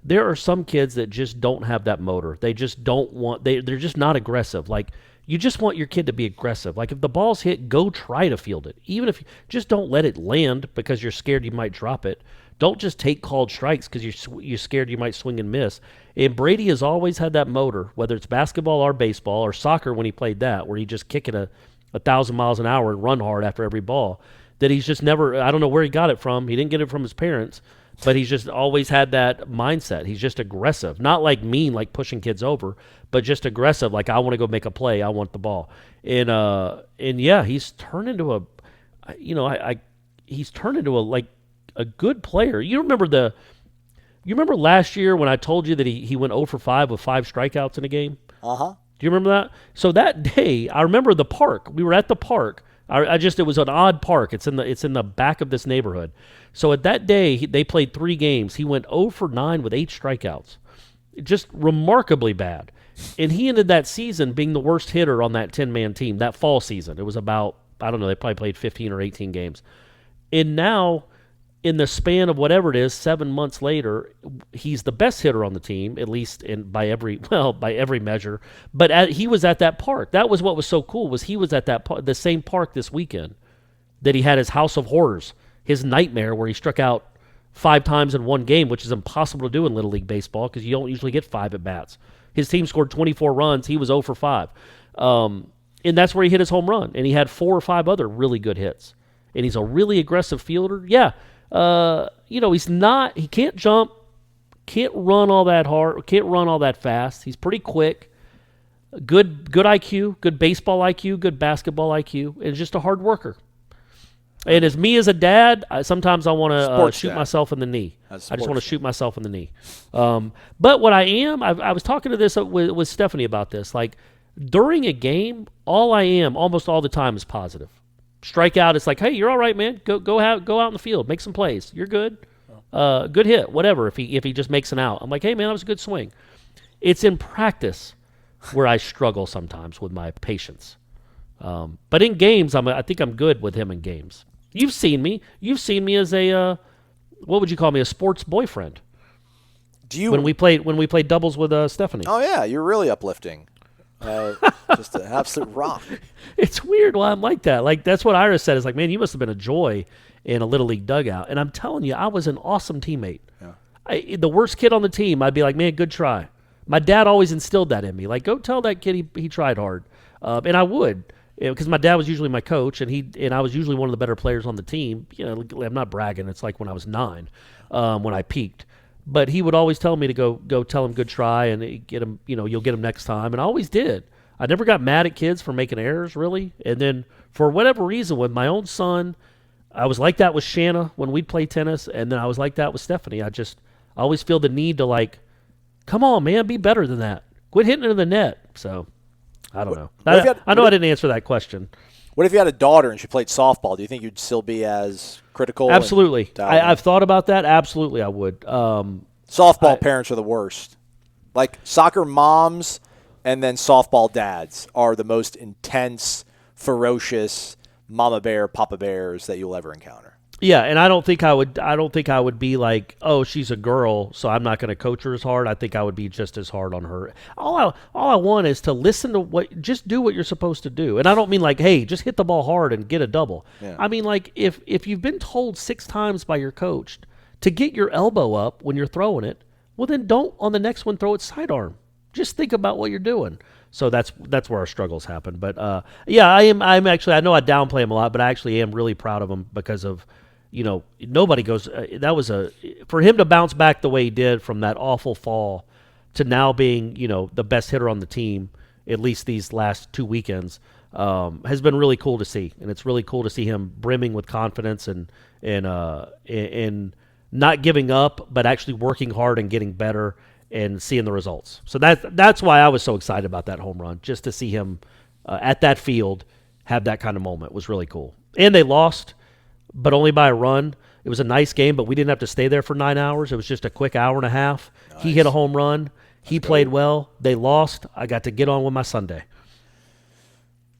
there are some kids that just don't have that motor. They just don't want, they're just not aggressive. Like, you just want your kid to be aggressive. Like, if the ball's hit, go try to field it. Even if you just don't let it land because you're scared you might drop it. Don't just take called strikes because you're scared you might swing and miss. And Brady has always had that motor, whether it's basketball or baseball or soccer when he played that, where he just kick it 1,000 miles an hour and run hard after every ball, that he's just never, I don't know where he got it from. He didn't get it from his parents, but he's just always had that mindset. He's just aggressive. Not like mean, like pushing kids over, but just aggressive, like I want to go make a play, I want the ball. And yeah, he's turned into a good player. You remember last year when I told you that he went 0 for 5 with 5 strikeouts in a game? Uh-huh. Do you remember that? So that day, I remember the park. We were at the park. It was an odd park. It's in the back of this neighborhood. So at that day, they played 3 games. He went 0 for 9 with 8 strikeouts. Just remarkably bad. And he ended that season being the worst hitter on that 10-man team, that fall season. It was about, I don't know, they probably played 15 or 18 games. And now, in the span of whatever it is, 7 months later, he's the best hitter on the team, at least by every measure. But he was at that park. That was what was so cool, was he was at the same park this weekend that he had his House of Horrors, his nightmare where he struck out 5 times in one game, which is impossible to do in Little League Baseball because you don't usually get 5 at-bats. His team scored 24 runs. He was 0 for 5. And that's where he hit his home run. And he had 4 or 5 other really good hits. And he's a really aggressive fielder. Yeah. He can't jump, can't run all that hard, can't run all that fast. He's pretty quick, good IQ, good baseball IQ, good basketball IQ, and just a hard worker. And as me as a dad, sometimes I want to shoot myself in the knee. I just want to shoot myself in the knee. But what I was talking to this with Stephanie about this, like during a game, almost all the time is positive. Strikeout, it's like, hey, you're all right, man. Go out in the field, make some plays. You're good. Good hit, whatever. If he just makes an out, I'm like, hey, man, that was a good swing. It's in practice where I struggle sometimes with my patience. But in games, I think I'm good with him in games. You've seen me. You've seen me as a what would you call me? A sports boyfriend. When we played doubles with Stephanie? Oh yeah, you're really uplifting. Just an absolute rock. It's weird why I'm like that. Like, that's what Iris said. Is like, man, you must have been a joy in a Little League dugout. And I'm telling you, I was an awesome teammate. Yeah. The worst kid on the team, I'd be like, man, good try. My dad always instilled that in me. Like, go tell that kid he tried hard. And I would. because my dad was usually my coach, and I was usually one of the better players on the team. I'm not bragging. It's like when I was 9, when I peaked. But he would always tell me to go tell him good try and get him. You'll get him next time, and I always did. I never got mad at kids for making errors, really. And then for whatever reason, with my own son, I was like that with Shanna when we'd play tennis, and then I was like that with Stephanie. I always feel the need to come on, man, be better than that. Quit hitting into the net. So I don't know. I didn't answer that question. What if you had a daughter and she played softball? Do you think you'd still be as critical? Absolutely. I've thought about that. Absolutely, I would. Softball parents are the worst. Like soccer moms and then softball dads are the most intense, ferocious mama bear, papa bears that you'll ever encounter. Yeah, and I don't think I would be like, oh, she's a girl, so I'm not going to coach her as hard. I think I would be just as hard on her. All I want is to listen to just do what you're supposed to do. And I don't mean like, hey, just hit the ball hard and get a double. Yeah. I mean like if you've been told 6 times by your coach to get your elbow up when you're throwing it, well then don't on the next one throw it sidearm. Just think about what you're doing. So that's where our struggles happen. But I'm actually, I know I downplay him a lot, but I actually am really proud of him because of, nobody goes. That was for him to bounce back the way he did from that awful fall to now being the best hitter on the team, at least these last 2 weekends, has been really cool to see, and it's really cool to see him brimming with confidence and not giving up, but actually working hard and getting better and seeing the results. So that's why I was so excited about that home run, just to see him at that field have that kind of moment was really cool. And they lost, but only by a run. It was a nice game, but we didn't have to stay there for 9 hours. It was just a quick hour and a half. Nice. He hit a home run. He played well. They lost. I got to get on with my Sunday.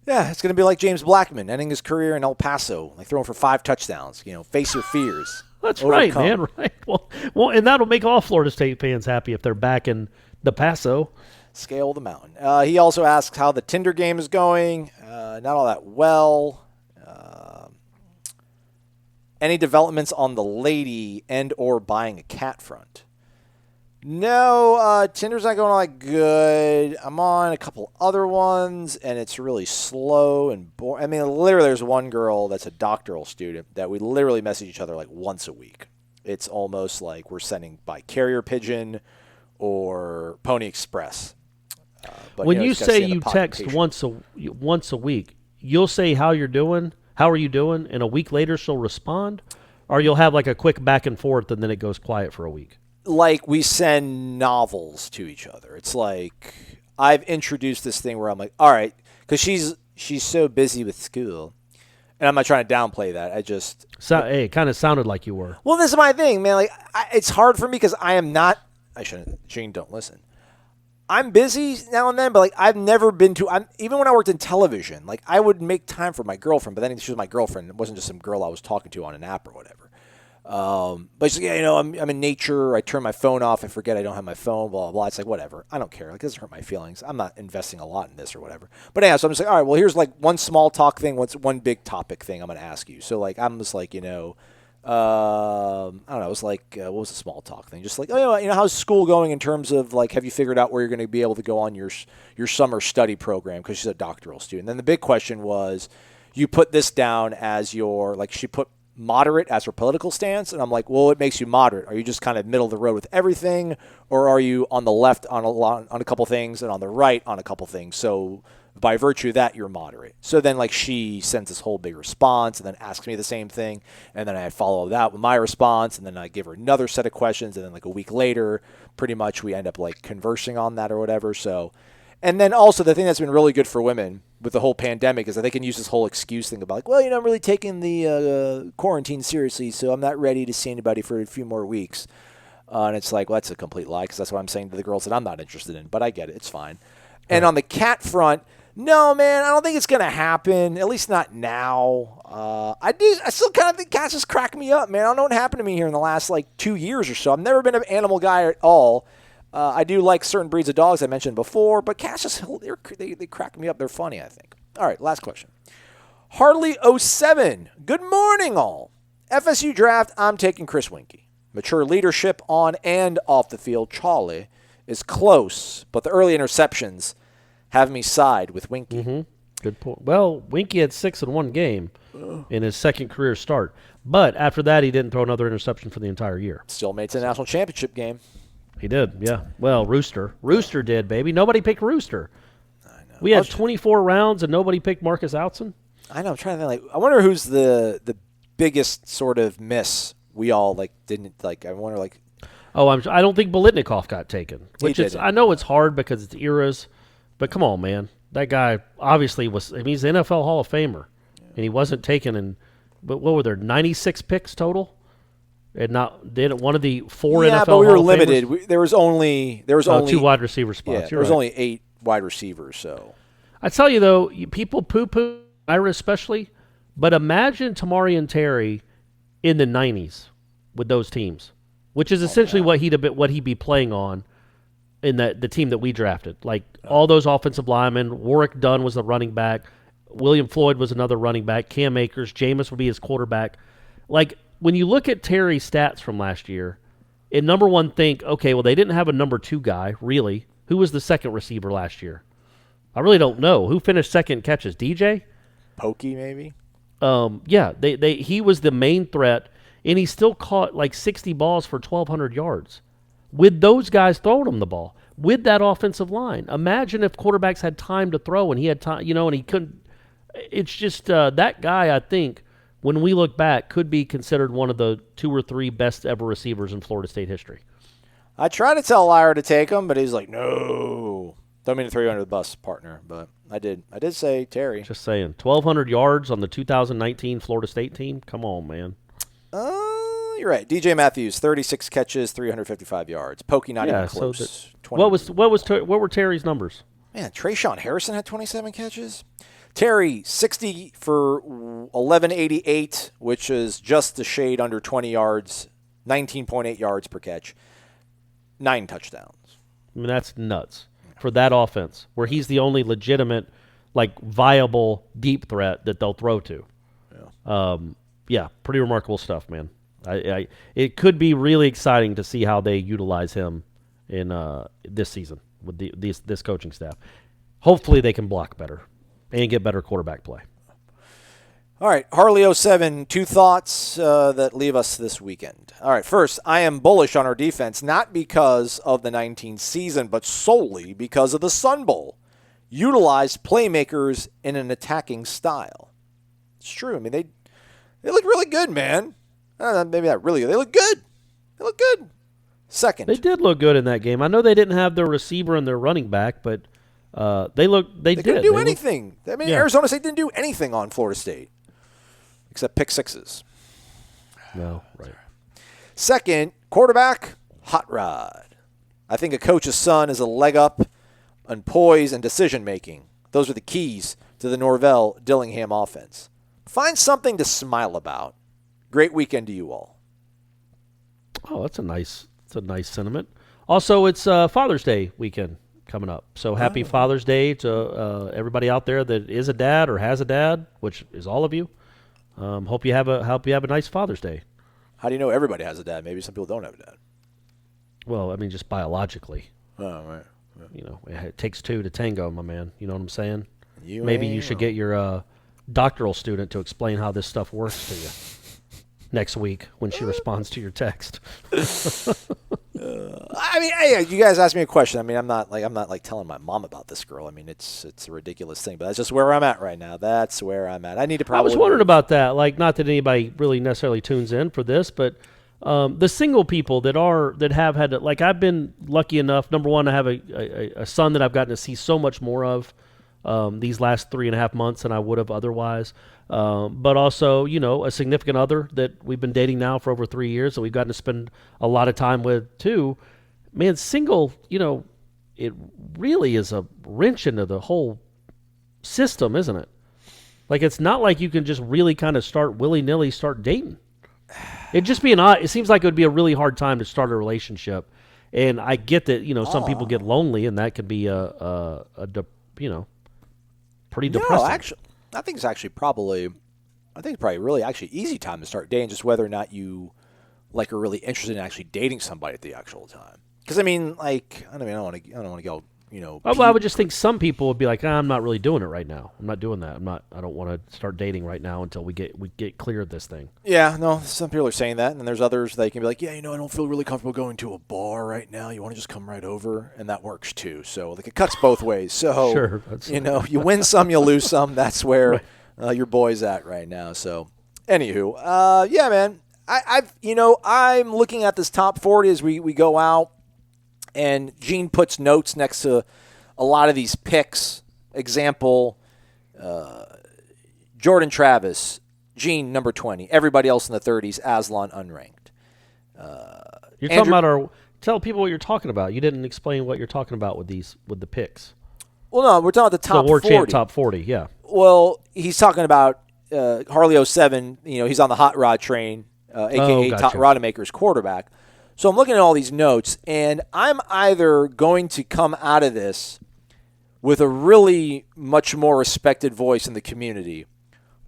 Yeah, it's going to be like James Blackman ending his career in El Paso, like throwing for 5 touchdowns. Face your fears. That's right, man. Right. Well, and that'll make all Florida State fans happy if they're back in the Paso. Scale the mountain. He also asks how the Tinder game is going. Not all that well. Any developments on the lady and or buying a cat front? No, Tinder's not going all that good. I'm on a couple other ones, and it's really slow and boring. I mean, literally, there's one girl that's a doctoral student that we literally message each other like once a week. It's almost like we're sending by carrier pigeon or Pony Express. But when you say you text once a week, you'll say how you're doing, how are you doing, and a week later she'll respond, or you'll have like a quick back and forth and then it goes quiet for a week. Like we send novels to each other. It's like I've introduced this thing where I'm like, all right, because she's so busy with school, and I'm not trying to downplay that. Hey, it kind of sounded like you were. Well, this is my thing, man. Like it's hard for me because I am not. I shouldn't. Shane, don't listen. I'm busy now and then, but like I've never been to. Even when I worked in television, like I would make time for my girlfriend, but then she was my girlfriend. It wasn't just some girl I was talking to on an app or whatever. But she's like, I'm in nature. I turn my phone off. I forget I don't have my phone, blah, blah, blah. It's like, whatever. I don't care. Like, it doesn't hurt my feelings. I'm not investing a lot in this or whatever. But yeah, so I'm just like, all right, well, here's like one small talk thing. What's one big topic thing I'm going to ask you? So like, I'm just like, I don't know. It was like, what was the small talk thing? Just like, how's school going in terms of like, have you figured out where you're going to be able to go on your summer study program? Because she's a doctoral student. Then the big question was, you put this down as your, like she put moderate as her political stance, and I'm like, well, what makes you moderate? Are you just kind of middle of the road with everything, or are you on the left on a couple things and on the right on a couple things? So by virtue of that, you're moderate. So then like she sends this whole big response and then asks me the same thing, and then I follow that with my response, and then I give her another set of questions, and then like a week later, pretty much we end up like conversing on that or whatever. So, and then also the thing that's been really good for women with the whole pandemic is that they can use this whole excuse thing about like, well, I'm really taking the quarantine seriously, so I'm not ready to see anybody for a few more weeks. And it's like, well, that's a complete lie, because that's what I'm saying to the girls that I'm not interested in. But I get it. It's fine. And on the cat front, no, man, I don't think it's going to happen, at least not now. I still kind of think cats just crack me up, man. I don't know what happened to me here in the last, 2 years or so. I've never been an animal guy at all. I do like certain breeds of dogs I mentioned before, but cats just, they crack me up. They're funny, I think. All right, last question. Harley07, good morning, all. FSU draft, I'm taking Chris Winkie. Mature leadership on and off the field, Charlie, is close, but the early interceptions have me side with Winkie. Mm-hmm. Good point. Well, Winky had 6 in one game in his second career start. But after that, he didn't throw another interception for the entire year. Still made it to the national championship game. He did, yeah. Well, Rooster did, baby. Nobody picked Rooster. I know. We had 24 rounds and nobody picked Marcus Outzen. I know. I'm trying to think. I wonder who's the biggest sort of miss we all didn't like. I wonder like. Oh, I don't think Bolitnikoff got taken. I know it's hard because it's eras, but come on, man. That guy obviously was. I mean, he's an NFL Hall of Famer, and he wasn't taken. But what were there? 96 picks total, and one of the 4 NFL. Yeah, but we were Hall of limited. Famers? There was only 2 wide receiver spots. Yeah, there was only 8 wide receivers. So I tell you though, people poo-poo Ira especially, but imagine Tamari Terry in the 90s with those teams, which is essentially what he'd be playing on. In the team that we drafted, all those offensive linemen, Warwick Dunn was the running back, William Floyd was another running back, Cam Akers, Jameis would be his quarterback. When you look at Terry's stats from last year, and number one, think, okay, well, they didn't have a number 2 guy, really. Who was the second receiver last year? I really don't know. Who finished second catches? DJ? Pokey, maybe? Yeah, he was the main threat, and he still caught 60 balls for 1,200 yards. With those guys throwing him the ball, with that offensive line. Imagine if quarterbacks had time to throw and he had time, and he couldn't. It's just that guy, I think, when we look back, could be considered one of the 2 or 3 best ever receivers in Florida State history. I tried to tell Lyra to take him, but he's like, no. Don't mean to throw you under the bus, partner, but I did. I did say Terry. Just saying. 1,200 yards on the 2019 Florida State team? Come on, man. You're right. DJ Matthews, 36 catches, 355 yards. Pokey not even close. What were Terry's numbers? Man, Trayshawn Harrison had 27 catches. Terry, 60 for 1188, which is just a shade under 20 yards, 19.8 yards per catch, 9 touchdowns. I mean, that's nuts for that offense, where he's the only legitimate, viable deep threat that they'll throw to. Yeah, pretty remarkable stuff, man. It could be really exciting to see how they utilize him in this season with this coaching staff. Hopefully they can block better and get better quarterback play. All right, Harley 07, 2 thoughts that leave us this weekend. All right, first, I am bullish on our defense, not because of the 19 season, but solely because of the Sun Bowl. Utilized playmakers in an attacking style. It's true. I mean, they look really good, man. Maybe not really. They look good. They look good. Second. They did look good in that game. I know they didn't have their receiver and their running back, but they did. Couldn't do anything. Arizona State didn't do anything on Florida State except pick sixes. No, right. Second, quarterback, hot rod. I think a coach's son is a leg up on poise and decision-making. Those are the keys to the Norvell-Dillingham offense. Find something to smile about. Great weekend to you all. Oh, that's a nice sentiment. Also, it's Father's Day weekend coming up. So happy Father's Day to everybody out there that is a dad or has a dad, which is all of you. Hope you have a nice Father's Day. How do you know everybody has a dad? Maybe some people don't have a dad. Well, I mean, just biologically. Oh, right. Yeah. It takes 2 to tango, my man. You know what I'm saying? Maybe you should get your doctoral student to explain how this stuff works to you next week when she responds to your text. I mean, hey, you guys asked me a question. I mean, I'm not telling my mom about this girl. I mean, it's a ridiculous thing, but that's just where I'm at right now. That's where I'm at. I need to probably. I was wondering about that. Not that anybody really necessarily tunes in for this, but the single people that have had I've been lucky enough. Number one, to have a son that I've gotten to see so much more of these last 3.5 months than I would have otherwise. But also, a significant other that we've been dating now for over 3 years that we've gotten to spend a lot of time with too. Man, single, it really is a wrench into the whole system, isn't it? It's not like you can just really kind of start willy-nilly start dating. It'd just be it seems like it would be a really hard time to start a relationship. And I get that, some people get lonely and that could be pretty depressing. No, actually, I think it's probably really actually easy time to start dating, just whether or not you are really interested in actually dating somebody at the actual time. Because I mean, I don't want to go Well, I would just think some people would be like, I'm not really doing it right now. I'm not doing that. I don't want to start dating right now until we get clear of this thing. Yeah, no, some people are saying that, and there's others that can be like, yeah, I don't feel really comfortable going to a bar right now. You want to just come right over, and that works too. So it cuts both ways. So sure, you win some, you lose some. That's where your boy's at right now. So anywho, yeah, man, I'm looking at this top 40 as we go out. And Gene puts notes next to a lot of these picks. Example, Jordan Travis, Gene, number 20. Everybody else in the 30s, Aslan, unranked. You're talking about tell people what you're talking about. You didn't explain what you're talking about with the picks. Well, no, we're talking about the top 40. War Chant top 40, yeah. Well, he's talking about Harley 07. He's on the hot rod train, a.k.a. Gotcha. Top Rodemaker's quarterback. So I'm looking at all these notes, and I'm either going to come out of this with a really much more respected voice in the community,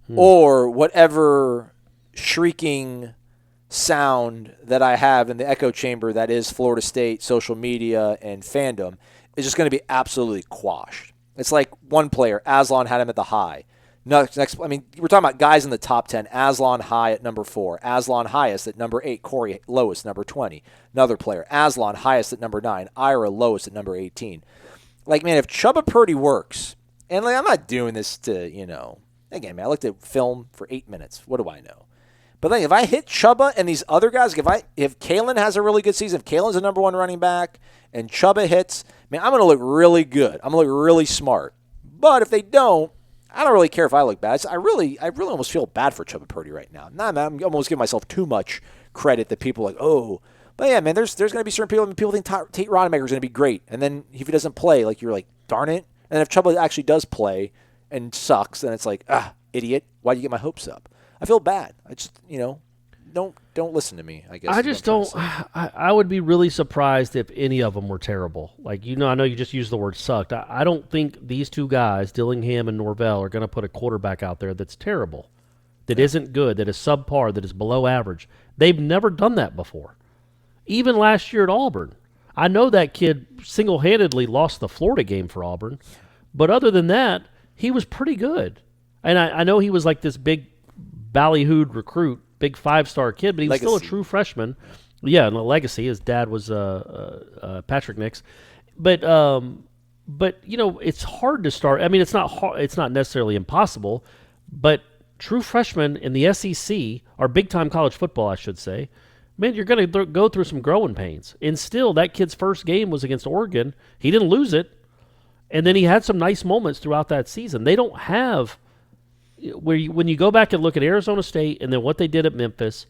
or whatever shrieking sound that I have in the echo chamber that is Florida State social media and fandom is just going to be absolutely quashed. It's like one player, Aslan, had him at the high. Next, we're talking about guys in the top 10. Aslan high at number 4. Aslan highest at number 8. Corey lowest, number 20. Another player. Aslan highest at number 9. Ira lowest at number 18. Like, man, if Chubba Purdy works, and I'm not doing this to, again, man, I looked at film for 8 minutes. What do I know? But if I hit Chubba and these other guys, if Kalen has a really good season, if Kalen's the number 1 running back, and Chubba hits, man, I'm going to look really good. I'm going to look really smart. But if they don't, I don't really care if I look bad. I really almost feel bad for Chubba Purdy right now. I'm almost giving myself too much credit that people are like, oh. But yeah, man, there's going to be certain people. People think Tate Rodemaker is going to be great. And then if he doesn't play, you're like, darn it. And if Chubba actually does play and sucks, then it's like, idiot. Why'd you get my hopes up? I feel bad. I just, don't listen to me, I guess. I just don't. I would be really surprised if any of them were terrible. I know you just used the word sucked. I don't think these two guys, Dillingham and Norvell, are going to put a quarterback out there that's terrible, that isn't good, that is subpar, that is below average. They've never done that before. Even last year at Auburn. I know that kid single-handedly lost the Florida game for Auburn, but other than that, he was pretty good. And I know he was like this big ballyhooed recruit, big 5-star kid, but he was still a true freshman. Yeah, and a legacy. His dad was Patrick Nix. But it's hard to start. It's not hard, it's not necessarily impossible, but true freshmen in the SEC, or big-time college football, I should say, man, you're going to go through some growing pains. And still, that kid's first game was against Oregon. He didn't lose it. And then he had some nice moments throughout that season. They don't have when you go back and look at Arizona State and then what they did at Memphis,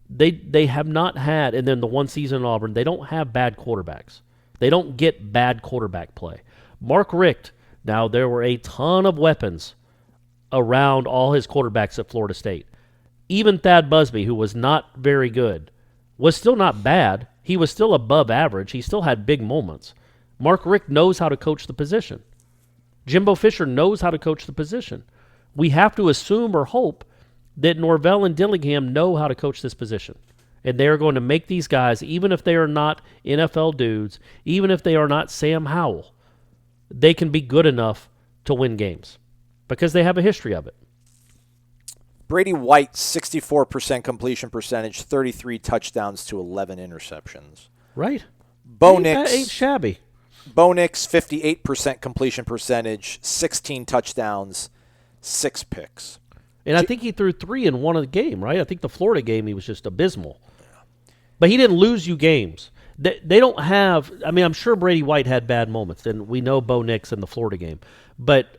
they have not had, and then the one season in Auburn, they don't have bad quarterbacks. They don't get bad quarterback play. Mark Richt, now there were a ton of weapons around all his quarterbacks at Florida State. Even Thad Busby, who was not very good, was still not bad. He was still above average. He still had big moments. Mark Richt knows how to coach the position. Jimbo Fisher knows how to coach the position. We have to assume or hope that Norvell and Dillingham know how to coach this position. And they are going to make these guys, even if they are not NFL dudes, even if they are not Sam Howell, they can be good enough to win games because they have a history of it. Brady White, 64% completion percentage, 33 touchdowns to 11 interceptions. Right. Bo Nix ain't shabby. Bo Nix, 58% completion percentage, 16 touchdowns, 6 picks. And I think he threw 3 in one of the game, right? I think the Florida game, he was just abysmal. But he didn't lose you games. They don't have – I'm sure Brady White had bad moments, and we know Bo Nix in the Florida game. But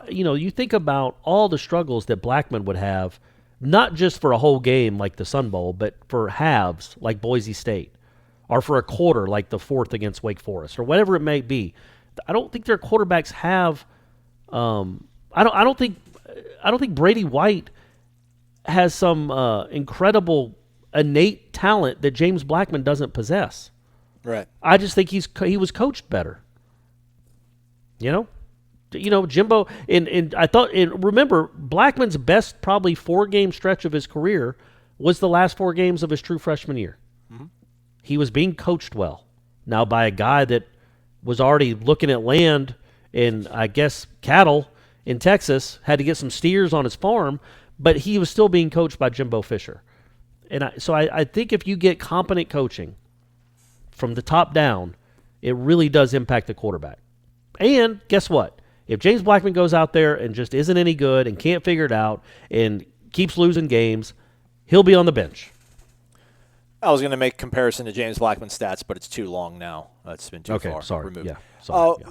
you think about all the struggles that Blackman would have, not just for a whole game like the Sun Bowl, but for halves like Boise State, or for a quarter like the fourth against Wake Forest, or whatever it may be. I don't think their quarterbacks have I don't think Brady White has some incredible innate talent that James Blackman doesn't possess. Right. I just think he was coached better. Jimbo and I thought, and remember, Blackman's best probably 4-game stretch of his career was the last 4 games of his true freshman year. Mm-hmm. He was being coached well. Now by a guy that was already looking at land and I guess cattle in Texas, had to get some steers on his farm, but he was still being coached by Jimbo Fisher. And I think if you get competent coaching from the top down, it really does impact the quarterback. And guess what? If James Blackman goes out there and just isn't any good and can't figure it out and keeps losing games, he'll be on the bench. I was going to make comparison to James Blackman's stats, but it's too long now. It's been too far removed. Yeah, sorry.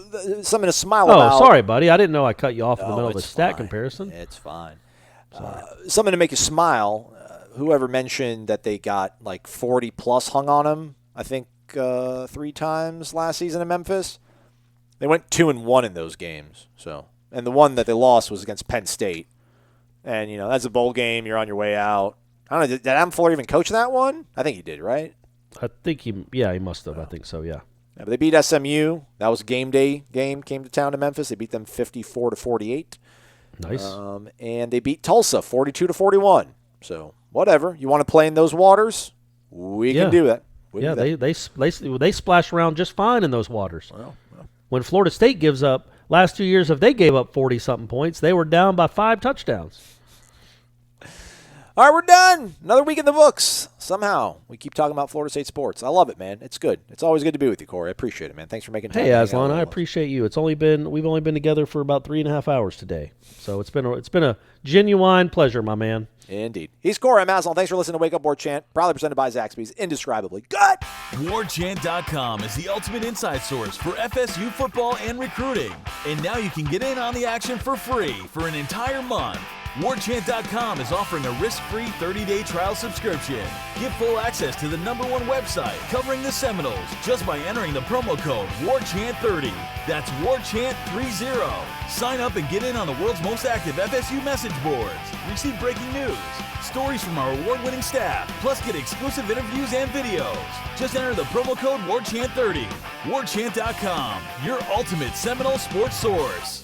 Something to smile about. Oh, sorry, buddy. I didn't know I cut you off in the middle of the stat comparison. It's fine. Something to make you smile. Whoever mentioned that they got like 40-plus hung on him, I think 3 times last season in Memphis. They went 2-1 in those games. And the one that they lost was against Penn State. And, that's a bowl game. You're on your way out. I don't know. Did Adam Fuller even coach that one? I think he did, right? I think he must have. I think so, yeah. But they beat SMU. That was a game day game. Came to town to Memphis. They beat them 54-48. Nice. And they beat Tulsa 42-41. So whatever you want to play in those waters, we can do that. They splash around just fine in those waters. Well. When Florida State gives up, last 2 years, if they gave up 40-something points, they were down by 5 touchdowns. All right, we're done. Another week in the books. Somehow, we keep talking about Florida State sports. I love it, man. It's good. It's always good to be with you, Corey. I appreciate it, man. Thanks for making time. Hey, Aslan, I appreciate you. We've only been together for about 3.5 hours today, so it's been a genuine pleasure, my man. Indeed. He's Corey. I'm Aslan. Thanks for listening to Wake Up War Chant. Proudly presented by Zaxby's. Indescribably good. WarChant.com is the ultimate inside source for FSU football and recruiting, and now you can get in on the action for free for an entire month. WarChant.com is offering a risk-free 30-day trial subscription. Get full access to the #1 website covering the Seminoles just by entering the promo code WarChant30. That's WarChant30. Sign up and get in on the world's most active FSU message boards. Receive breaking news, stories from our award-winning staff, plus get exclusive interviews and videos. Just enter the promo code WarChant30. WarChant.com, your ultimate Seminole sports source.